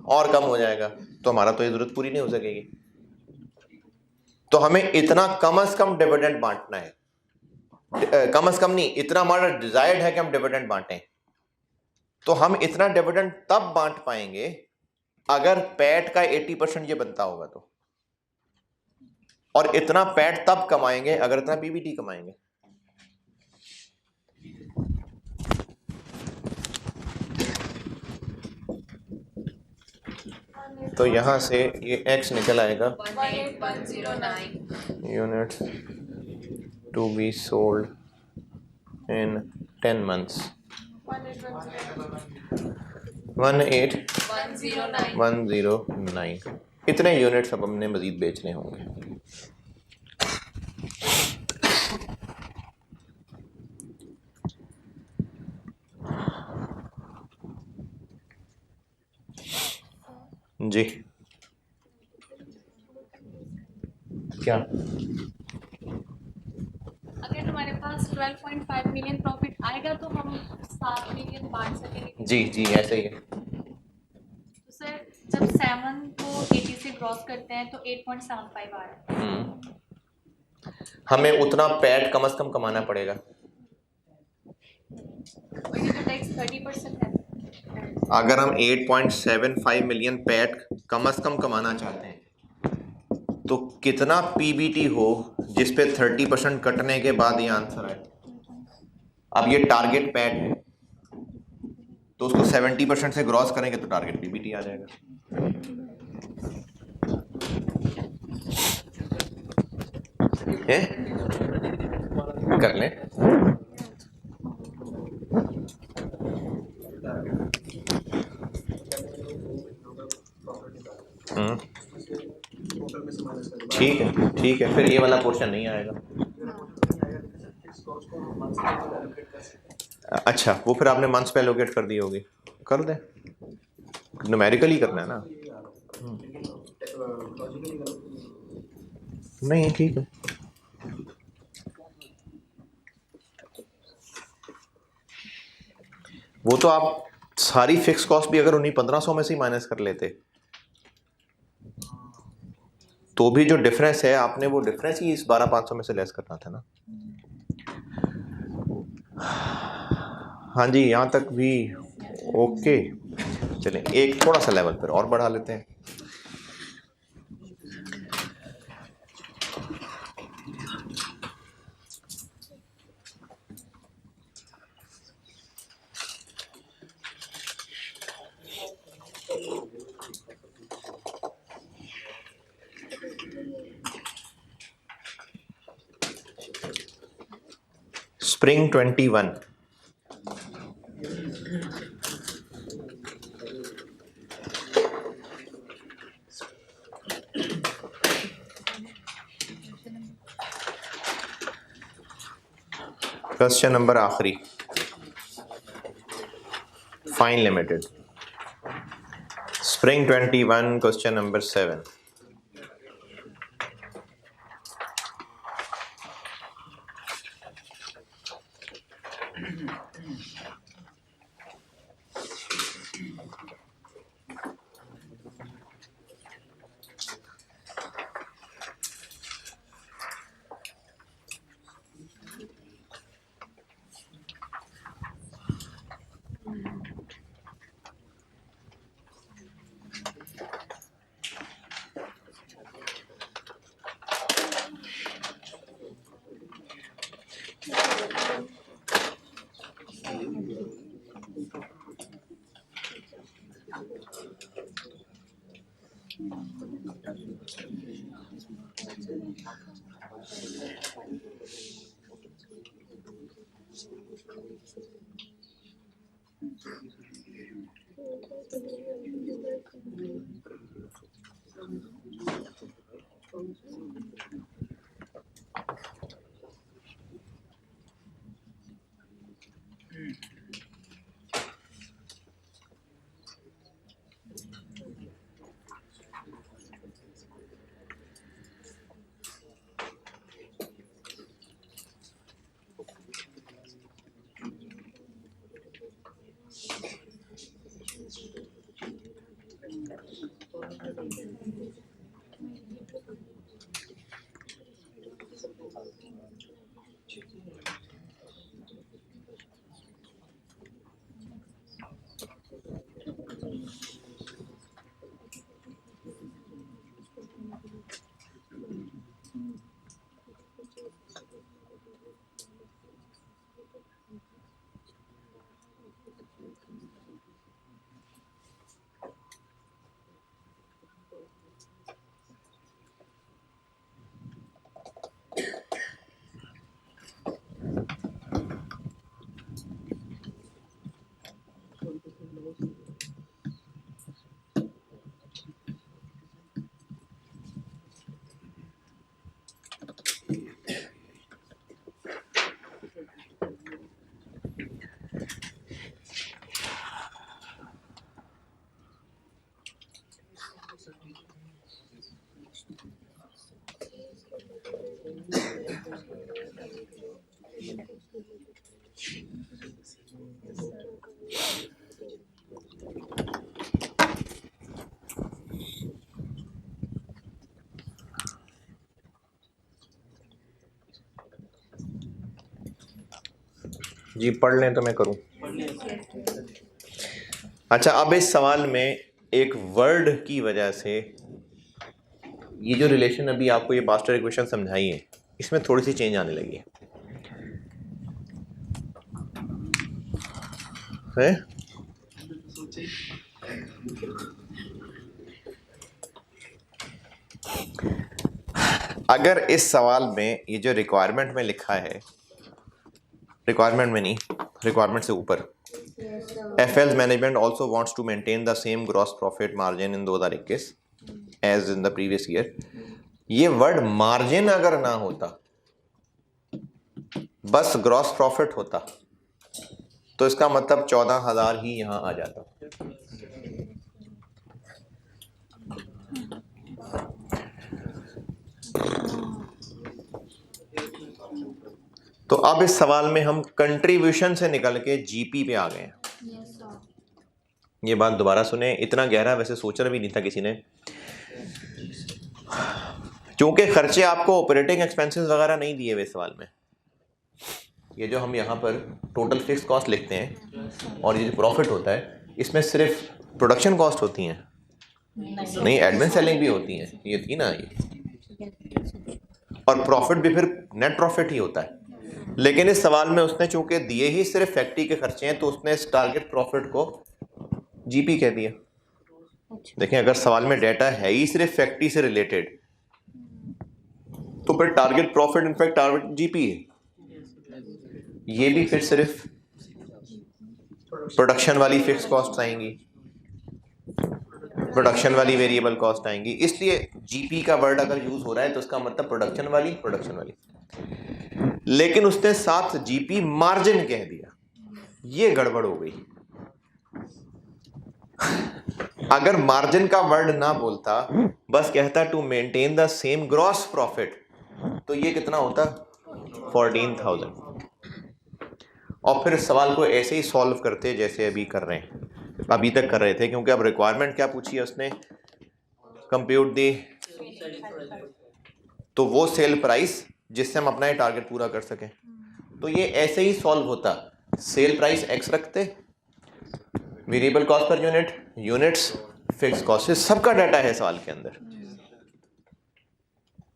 और कम हो जाएगा, तो हमारा तो ये जरूरत पूरी नहीं हो सकेगी। तो हमें इतना कम से कम डिविडेंड बांटना है, कम से कम नहीं, इतना हमारा डिजायर्ड है कि हम डिविडेंड बांटें। तो हम इतना डिविडेंड तब बांट पाएंगे अगर पैट का 80% ये बनता होगा तो, और इतना पैट तब कमाएंगे अगर इतना पीबीटी कमाएंगे। तो यहां से ये x निकल आएगा 18109 units to be sold in 10 months 18109। इतने यूनिट्स अब हमने मजीद बेचने होंगे। जी क्या? अगर हमारे पास 12.5 मिलियन प्रॉफिट आएगा तो हम 7 मिलियन बांट सकेंगे। जी जी ऐसे ही है। तो सर जब 7 को 80 से क्रॉस करते हैं तो 8.75 आ रहा है। हमें उतना पैट कम से कम कमाना पड़ेगा। और ये तो टैक्स 30% है। अगर हम 8.75 मिलियन पैट कम से कम कमाना चाहते हैं तो कितना पीबीटी हो जिस पे 30% कटने के बाद ये आंसर आए। अब ये टारगेट पैट है तो उसको 70% से ग्रॉस करेंगे तो टारगेट पीबीटी आ जाएगा। है? कर लें। ठीक है, फिर ये वाला पोर्शन नहीं आएगा। अच्छा, वो फिर आपने मंथ्स पे एलोकेट कर दी होगी, कर दें, न्यूमेरिकली करना है ना। नहीं ठीक है, वो तो आप सारी फिक्स कॉस्ट भी अगर उन्हीं 1500 में से ही माइनस कर लेते तो भी जो डिफरेंस है आपने वो डिफरेंस ही इस 12500 में से लेस करना था ना। हाँ जी, यहाँ तक भी ओके। चलें एक थोड़ा सा लेवल पर और बढ़ा लेते हैं। स्प्रिंग 21। क्वेश्चन नंबर आखिरी, fine limited, spring 21, question number 7। जी पढ़ लें तो मैं करूं। अच्छा, अब इस सवाल में एक वर्ड की वजह से ये जो रिलेशन अभी आपको ये मास्टर इक्वेशन समझाई है, इसमें थोड़ी सी चेंज आने लगी है? अगर इस सवाल में ये जो रिक्वायरमेंट में लिखा है, रिक्वायरमेंट में नहीं, रिक्वायरमेंट से ऊपर, FL's management also wants to maintain the same gross profit margin in 2021 as in the previous year। ये वर्ड मार्जिन अगर ना होता, बस ग्रॉस प्रॉफिट होता, तो इसका मतलब 14,000 ही यहां आ जाता। तो अब इस सवाल में हम कंट्रीब्यूशन से निकल के जीपी पे आ गए हैं। ये बात दोबारा सुने, इतना गहरा वैसे सोचना भी नहीं था किसी ने, क्योंकि खर्चे आपको ऑपरेटिंग एक्सपेंसेस वगैरह नहीं दिए हुए सवाल में। ये जो हम यहाँ पर टोटल फिक्स कॉस्ट लिखते हैं और ये जो प्रॉफिट होता है, इसमें सिर्फ प्रोडक्शन कॉस्ट होती हैं, नहीं एडमिन सेलिंग भी होती हैं, ये थी ना ये, और प्रॉफिट भी फिर नेट प्रॉफिट ही होता है। लेकिन इस सवाल में उसने चूंकि दिए ही सिर्फ फैक्ट्री के खर्चे हैं, तो उसने इस टारगेट प्रॉफिट को जीपी कह दिया। देखें, अगर सवाल में डेटा है ही सिर्फ फैक्ट्री से रिलेटेड, तो फिर target profit in fact target GP है। ये भी फिर सिर्फ प्रोडक्शन वाली फिक्स कॉस्ट आएंगी, प्रोडक्शन वाली वेरिएबल कॉस्ट आएंगी। इसलिए जीपी का वर्ड अगर यूज हो रहा है तो उसका मतलब प्रोडक्शन वाली। लेकिन उसने साथ जीपी मार्जिन कह दिया, ये गड़बड़ हो गई। अगर मार्जिन का वर्ड ना बोलता, बस कहता to maintain the same gross profit, तो ये कितना होता 14,000। और फिर सवाल को ऐसे ही सॉल्व करते जैसे अभी कर रहे हैं, अभी तक कर रहे थे, क्योंकि अब रिक्वायरमेंट क्या पूछी है उसने, कंप्यूट दी, तो वो सेल प्राइस जिससे हम अपना ये टारगेट पूरा कर सकें। तो ये ऐसे ही सॉल्व होता, सेल प्राइस एक्स रखते, variable cost per unit, units, fix cost, सबका डाटा है सवाल के अंदर।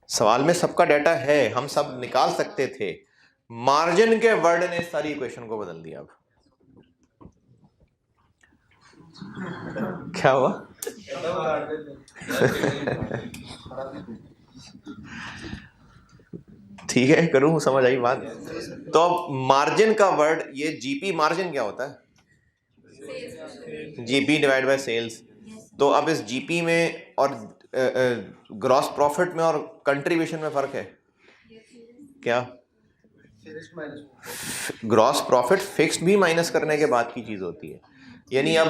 सवाल में सबका डाटा है, हम सब निकाल सकते थे। मार्जिन के वर्ड ने सारी इक्वेशन को बदल दिया। अब क्या हुआ? ठीक है, करूं, समझ आई बात? तो अब मार्जिन का वर्ड, ये जीपी मार्जिन क्या होता है? GP divide by sales. तो अब इस जीपी में और ग्रॉस प्रॉफिट में और कंट्रीब्यूशन में फर्क है क्या? ग्रॉस प्रॉफिट फिक्स्ड भी माइनस करने के बाद की चीज होती है। यानी अब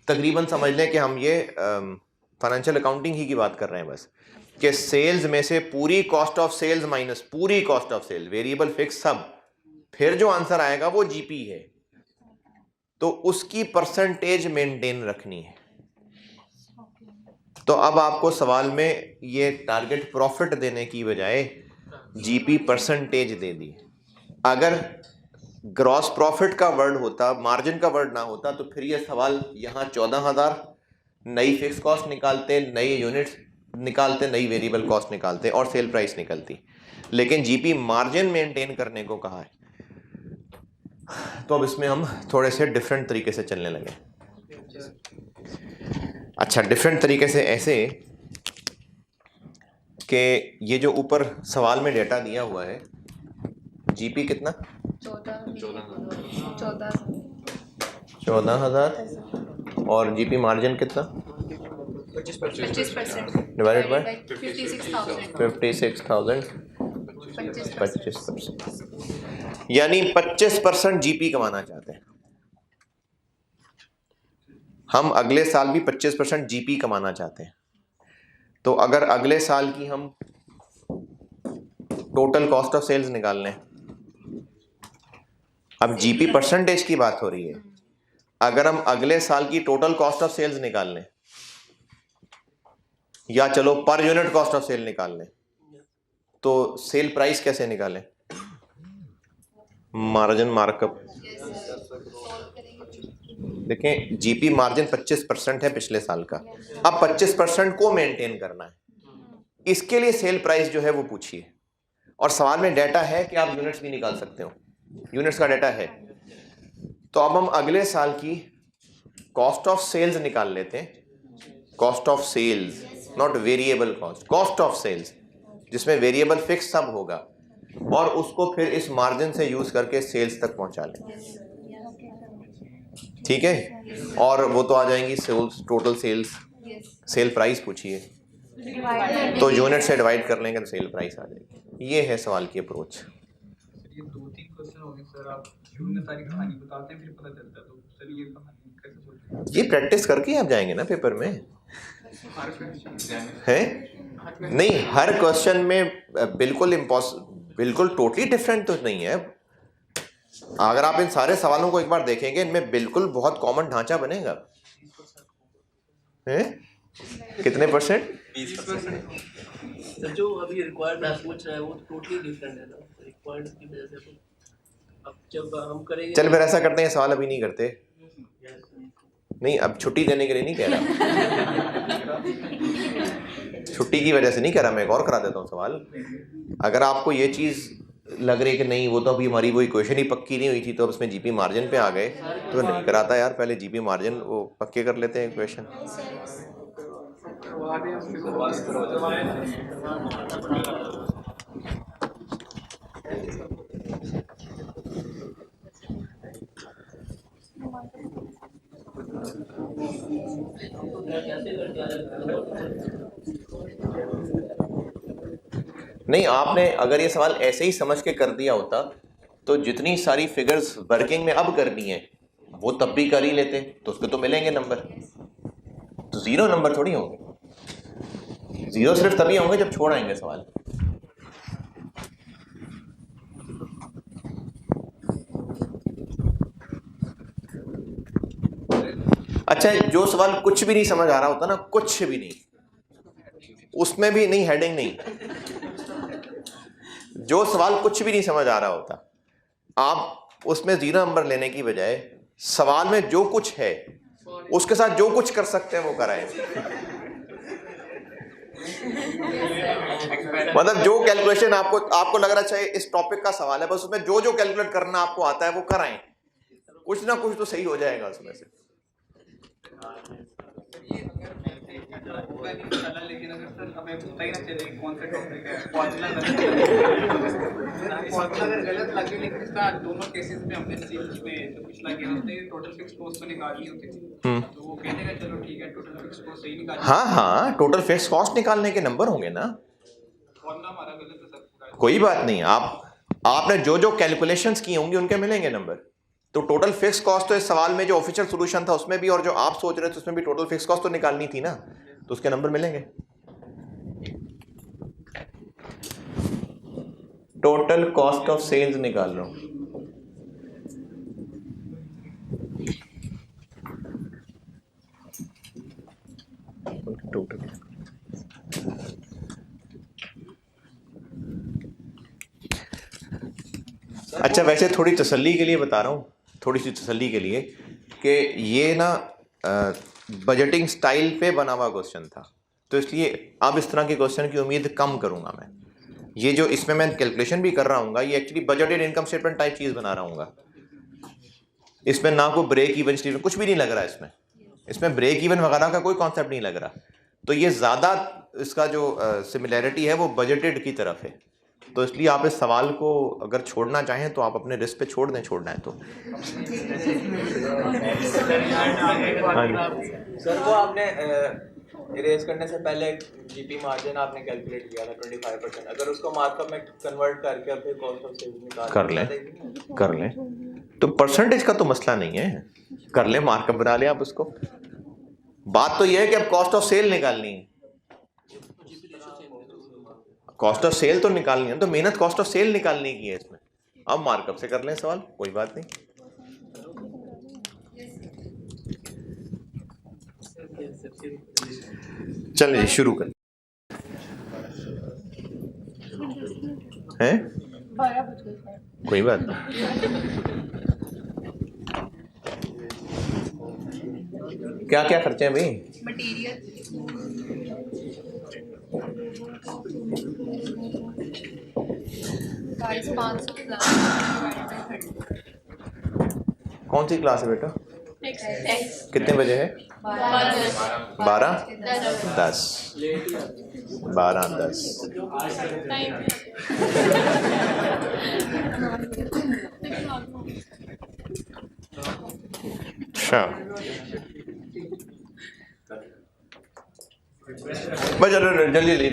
तकरीबन समझ लें कि हम ये फाइनेंशियल अकाउंटिंग ही की बात कर रहे हैं बस, कि सेल्स में से पूरी कॉस्ट ऑफ सेल्स माइनस पूरी cost of sale, variable fix सब, फिर जो आंसर आएगा वो जीपी है। तो उसकी परसेंटेज मेंटेन रखनी है। तो अब आपको सवाल में ये टारगेट प्रॉफिट देने की बजाय जीपी परसेंटेज दे दी। अगर ग्रॉस प्रॉफिट का वर्ड होता, मार्जिन का वर्ड ना होता, तो फिर ये सवाल यहाँ 14,000, नई फिक्स कॉस्ट निकालते, नई यूनिट्स निकालते, नई वेरिएबल कॉस्ट निकालते और सेल प्राइस निकलती। लेकिन जीपी मार्जिन मेंटेन करने को कहा है। तो अब इसमें हम थोड़े से डिफरेंट तरीके से चलने लगे। अच्छा, डिफरेंट तरीके से ऐसे कि ये जो ऊपर सवाल में डेटा दिया हुआ है, जीपी कितना 14,000 और जीपी मार्जिन कितना 25% डिवाइडेड बाय 56,000 25%, यानी 25% जीपी कमाना चाहते हैं हम। अगले साल भी 25% जीपी कमाना चाहते हैं। तो अगर अगले साल की हम टोटल कॉस्ट ऑफ सेल्स निकाल लें, अब जीपी परसेंटेज की बात हो रही है, अगर हम अगले साल की टोटल कॉस्ट ऑफ सेल्स निकाल लें, या चलो per unit cost of cell निकाल लें, तो सेल प्राइस कैसे निकालें? Margin markup. देखें, जीपी मार्जिन 25% है पिछले साल का, अब 25% को मेंटेन करना है। इसके लिए सेल प्राइस जो है वो पूछिए, और सवाल में डाटा है कि आप यूनिट्स भी निकाल सकते हो, यूनिट्स का डाटा है। तो अब हम अगले साल की कॉस्ट ऑफ सेल्स निकाल लेते हैं, cost of sales, not variable cost, cost of sales, जिसमें वेरिएबल फिक्स सब होगा, और उसको फिर इस मार्जिन से यूज करके सेल्स तक पहुंचा लें। ठीक है, और वो तो आ जाएंगी sales, total sales, sale price पूछिए, तो यूनिट से डिवाइड कर लेंगे तो सेल प्राइस आ जाएगी। ये है सवाल की अप्रोच। ये 2-3 क्वेश्चन हो गए सर, आप शुरू में सारी कहानी बताते हैं फिर पता चलता है, तो सर ये कहानी कैसे सोचते ये प्रैक्टिस करके आप जाएंगे ना पेपर में, है नहीं? हर क्वेश्चन में बिल्कुल टोटली डिफरेंट तो नहीं है। अगर आप इन सारे सवालों को एक बार देखेंगे, इनमें बिल्कुल बहुत कॉमन ढांचा बनेगा। है कितने परसेंट? 20%। सर जो अभी रिक्वायर्ड आप पूछ रहे हैं वो टोटली डिफरेंट है ना, रिक्वायर्ड की वजह से। तो अब जब हम करेंगे, चल फिर ऐसा करते हैं, सवाल अभी नहीं करते। नहीं, अब छुट्टी देने के लिए नहीं कह रहा, छुट्टी की वजह से नहीं कह रहा, मैं एक और करा देता हूँ सवाल। अगर आपको ये चीज लग रही है कि नहीं, वो तो अभी हमारी वो इक्वेशन ही पक्की नहीं हुई थी, तो अब इसमें जीपी मार्जिन पे आ गए, तो नहीं कराता यार, पहले जीपी मार्जिन वो पक्के कर लेते हैं इक्वेशन। नहीं, आपने अगर ये सवाल ऐसे ही समझ के कर दिया होता तो जितनी सारी फिगर्स वर्किंग में अब करनी है वो तब भी कर ही लेते, तो उसके तो मिलेंगे नंबर। तो 0 नंबर थोड़ी होंगे, 0 सिर्फ तभी होंगे जब छोड़ आएंगे सवाल। अच्छा, जो सवाल कुछ भी नहीं समझ आ रहा होता ना, कुछ भी नहीं, उसमें भी नहीं, हेडिंग नहीं, जो सवाल कुछ भी नहीं समझ आ रहा होता, आप उसमें 0 नंबर लेने की बजाय सवाल में जो कुछ है उसके साथ जो कुछ कर सकते हैं वो कराएं। मतलब जो कैलकुलेशन आपको लग रहा चाहिए इस टॉपिक का सवाल है, बस उसमें जो जो कैलकुलेट करना आपको आता है वो कराएं, कुछ ना कुछ तो सही हो जाएगा उसमें से। लेकिन अगर सर हमें पता ही ना चले कौन सा टॉपिक है, फॉर्मूला अगर गलत लगे, लेकिन इसका दोनों केसेस में हमने सीरीज में जो पिछला किया हमने टोटल फिक्स कॉस्ट तो निकालनी होती थी, तो वो कहने का चलो ठीक है टोटल फिक्स कॉस्ट सही निकाल। हाँ, टोटल फिक्स कॉस्ट निकालने के नंबर होंगे ना, फॉर्मूला हमारा गलत है सर। कोई बात नहीं, आपने जो जो कैलकुलेशंस की होंगी उनके मिलेंगे नंबर। तो टोटल फिक्स कॉस्ट तो इस सवाल में जो ऑफिशियल सॉल्यूशन था उसमें भी और जो आप सोच रहे थे उसमें भी टोटल फिक्स कॉस्ट तो निकालनी थी ना, तो उसके नंबर मिलेंगे। टोटल कॉस्ट ऑफ सेल्स निकाल लो, टोटल अच्छा, वैसे थोड़ी तसल्ली के लिए बता रहा हूँ, थोड़ी सी तसल्ली के लिए कि ये ना बजटिंग स्टाइल पे बना हुआ क्वेश्चन था, तो इसलिए अब इस तरह के क्वेश्चन की उम्मीद कम करूँगा मैं। ये जो इसमें मैं कैलकुलेशन भी कर रहा हूँ ये actually budgeted income statement type चीज़ बना रहा हूँ। इसमें ना कोई ब्रेक इवन स्टेटमेंट कुछ भी नहीं लग रहा है, इसमें ब्रेक इवन वगैरह का कोई कॉन्सेप्ट नहीं लग रहा, तो ये ज़्यादा इसका जो सिमिलैरिटी है वो बजटेड की तरफ है। तो इसलिए आप इस सवाल को अगर छोड़ना चाहें तो आप अपने रिस्क पे छोड़ दें, छोड़ना है तो। सर वो आपने इरेज करने से पहले जीपी मार्जिन आपने कैलकुलेट किया था 25%, अगर उसको मार्कअप में कन्वर्ट करके फिर कॉस्ट ऑफ सेल्स निकाल कर लें तो परसेंटेज का तो मसला नहीं है, कर लें, मार्कअप बना लें आप उसको। बात तो यह है कि अब कॉस्ट ऑफ सेल निकालनी है, कॉस्ट ऑफ सेल तो निकालनी है, तो मेहनत कॉस्ट ऑफ सेल निकालने की है इसमें। अब मार्कअप से कर लें सवाल, कोई बात नहीं। चलिए शुरू कर हैं, कोई बात नहीं। क्या क्या खर्चे हैं भाई? मटेरियल, गाइस 500 प्लस कौन सी क्लास है बेटा? कितने बजे है? 12 10 12 10। अच्छा बस जल्दी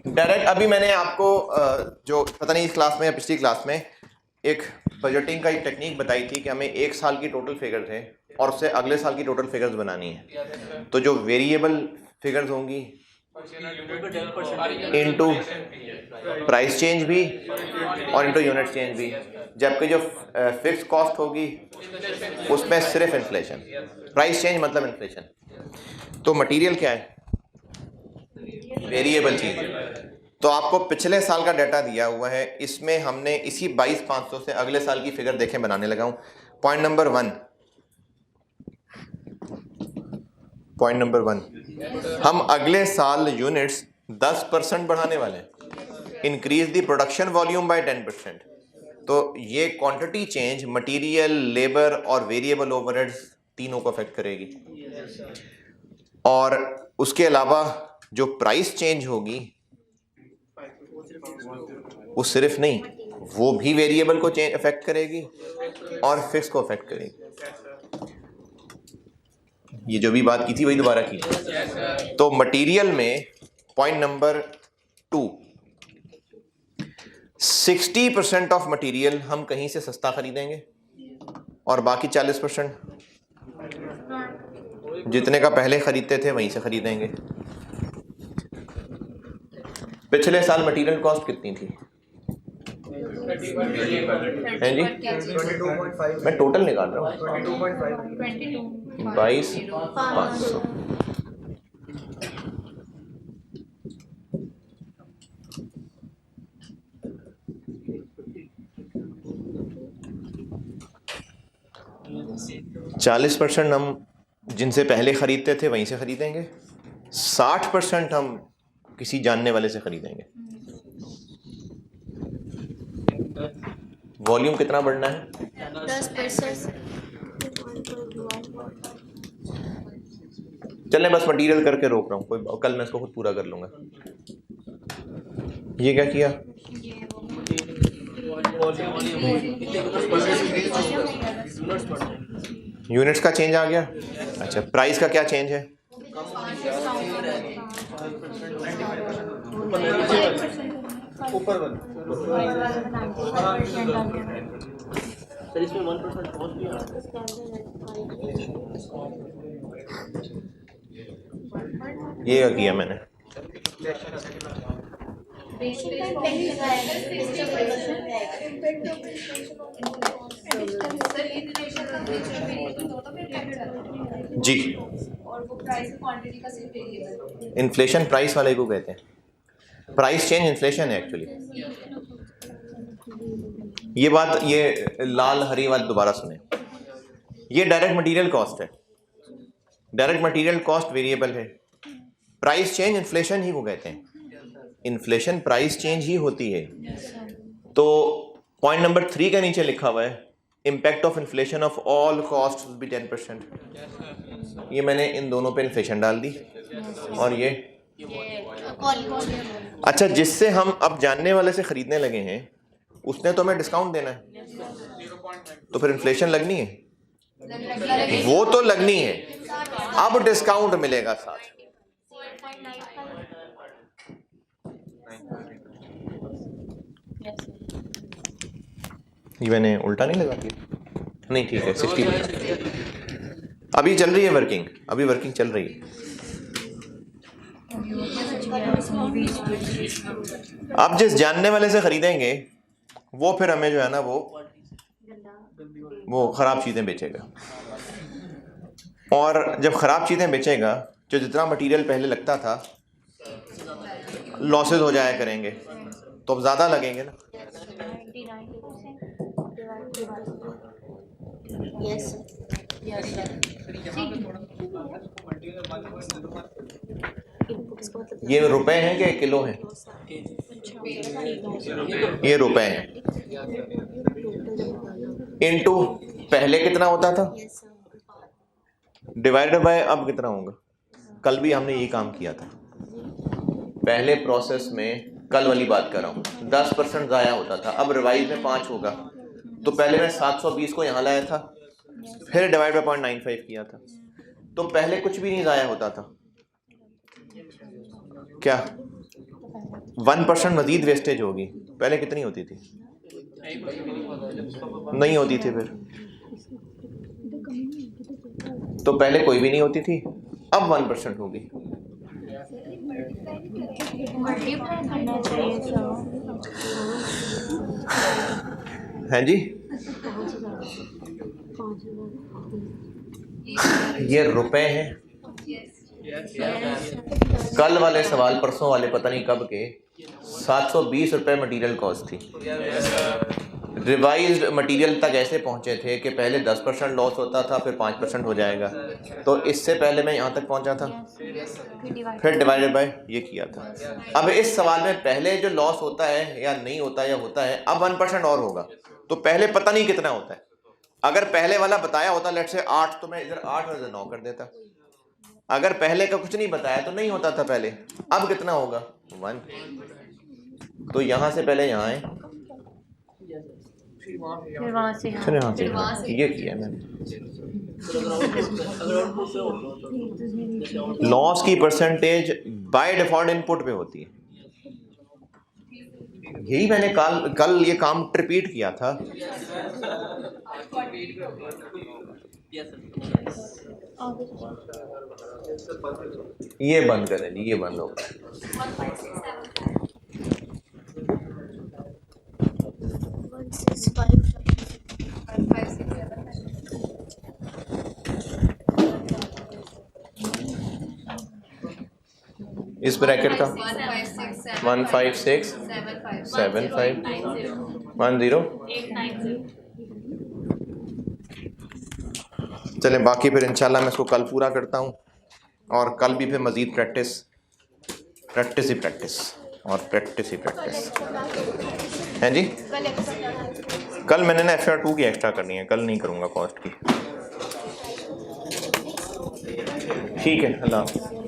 डायरेक्ट अभी मैंने आपको जो पता नहीं इस क्लास में या पिछली क्लास में एक बजटिंग का एक टेक्निक बताई थी कि हमें एक साल की टोटल फिगर्स है और उससे अगले साल की टोटल फिगर्स बनानी है। तो जो वेरिएबल फिगर्स होंगी इनटू प्राइस चेंज भी और इनटू यूनिट चेंज भी, जबकि जो फिक्स कॉस्ट होगी उसमें सिर्फ इन्फ्लेशन, प्राइस चेंज मतलब इन्फ्लेशन। तो मटेरियल क्या है? वेरिएबल चीज। तो आपको पिछले साल का डाटा दिया हुआ है, इसमें हमने इसी 22,500 से अगले साल की फिगर देखें बनाने लगा हूं। पॉइंट नंबर 1, हम अगले साल यूनिट्स 10% बढ़ाने वाले हैं, increase the production volume by 10%। तो ये क्वांटिटी चेंज मटेरियल, लेबर और वेरिएबल ओवरहेड्स तीनों को अफेक्ट करेगी। और उसके अलावा जो प्राइस चेंज होगी वो सिर्फ नहीं, वो भी वेरिएबल को चेंज अफेक्ट करेगी और फिक्स को अफेक्ट करेगी। ये जो भी बात की थी वही दोबारा की। तो मटेरियल में पॉइंट नंबर 2, 60% ऑफ मटेरियल हम कहीं से सस्ता खरीदेंगे और बाकी 40% जितने का पहले खरीदते थे वहीं से खरीदेंगे। पिछले साल मटेरियल कॉस्ट कितनी थी? हैं जी? मैं टोटल निकाल रहा हूँ। 22,500। %40 हम जिनसे पहले खरीदते थे वहीं से खरीदेंगे, 60% हम किसी जानने वाले से खरीदेंगे। वॉल्यूम कितना बढ़ना है? 10%। चलें बस मटेरियल करके रोक रहा हूँ, कोई कल मैं इसको खुद पूरा कर लूँगा। ये क्या किया? यूनिट्स का चेंज आ गया। अच्छा, प्राइस का क्या चेंज है? ऊपर सर इसमें 1% पहुंच भी आ ये क्या किया मैंने? जी, इन्फ्लेशन प्राइस वाले को कहते हैं। प्राइस चेंज इन्फ्लेशन है एक्चुअली। ये बात, ये लाल हरी वाली दोबारा सुने। ये डायरेक्ट मटेरियल कॉस्ट है। डायरेक्ट मटेरियल कॉस्ट वेरिएबल है। प्राइस चेंज इन्फ्लेशन ही को कहते हैं। इन्फ्लेशन प्राइस चेंज ही होती है। तो पॉइंट नंबर 3 के नीचे लिखा हुआ है impact of inflation of all cost will be 10%। ये मैंने इन दोनों पे इन्फ्लेशन डाल दी और ये अच्छा, जिससे हम अब जानने वाले से खरीदने लगे हैं उसने तो हमें डिस्काउंट देना है, तो फिर इन्फ्लेशन लगनी है, वो तो लगनी है। अब डिस्काउंट मिलेगा साथ। ये मैंने उल्टा नहीं लगा दिया? नहीं, ठीक है, 60%। अभी चल रही है वर्किंग, अभी वर्किंग चल रही है। आप जिस जानने वाले से खरीदेंगे वो फिर हमें जो है ना वो खराब चीज़ें बेचेगा, और जब खराब चीज़ें बेचेगा जो जितना मटेरियल पहले लगता था लॉसेस हो जाया करेंगे, तो अब ज़्यादा लगेंगे ना। ये रुपए हैं कि किलो हैं? ये रुपए हैं। इनटू पहले कितना होता था डिवाइडेड बाय अब कितना होगा? कल भी हमने यही काम किया था। पहले प्रोसेस में, कल वाली बात कर रहा हूँ, 10% ज़ाया होता था, अब रिवाइज में 5 होगा। तो पहले मैं 720 को यहाँ लाया था, फिर डिवाइड बाय 0.95 किया था, तो पहले कुछ भी नहीं ज़ाया होता था। क्या 1% मजीद वेस्टेज होगी? पहले कितनी होती थी? नहीं होती थी। फिर तो पहले कोई भी नहीं होती थी, अब 1% होगी। हैं जी? ये रुपए हैं। कल वाले सवाल, परसों वाले, पता नहीं कब के, 720 रुपये मटीरियल कॉस्ट थी। रिवाइज्ड मटेरियल तक ऐसे पहुंचे थे कि पहले 10% लॉस होता था, फिर 5% हो जाएगा। तो इससे पहले मैं यहाँ तक पहुंचा था, फिर डिवाइडेड बाय ये किया था। अब इस सवाल में पहले जो लॉस होता है या नहीं होता या होता है, अब 1% और होगा। तो पहले पता नहीं कितना होता है। अगर पहले वाला बताया होता लेट से 8, तो मैं इधर 8 और इधर 9 कर देता। अगर पहले का कुछ नहीं बताया तो नहीं होता था पहले। अब कितना होगा? 1। तो यहाँ से पहले यहाँ आए, फिर वहाँ पे फिर वहाँ से फिर हाँ यहाँ से ये किया मैंने। अगर आउटपुट पे होता लॉस की परसेंटेज बाय डिफॉल्ट इनपुट पे होती है। यही मैंने कल ये काम रिपीट किया था। ये बंद करें जी, ये बंद होगा। 156 इस ब्रैकेट का 156 75 10 चलें, बाकी फिर इंशाल्लाह मैं इसको कल पूरा करता हूँ, और कल भी फिर मज़ीद प्रैक्टिस ही प्रैक्टिस हैं जी। कल मैंने ना FR2 की एक्स्ट्रा करनी है, कल नहीं करूँगा कॉस्ट की। ठीक है, अल्लाह हाफ़िज़।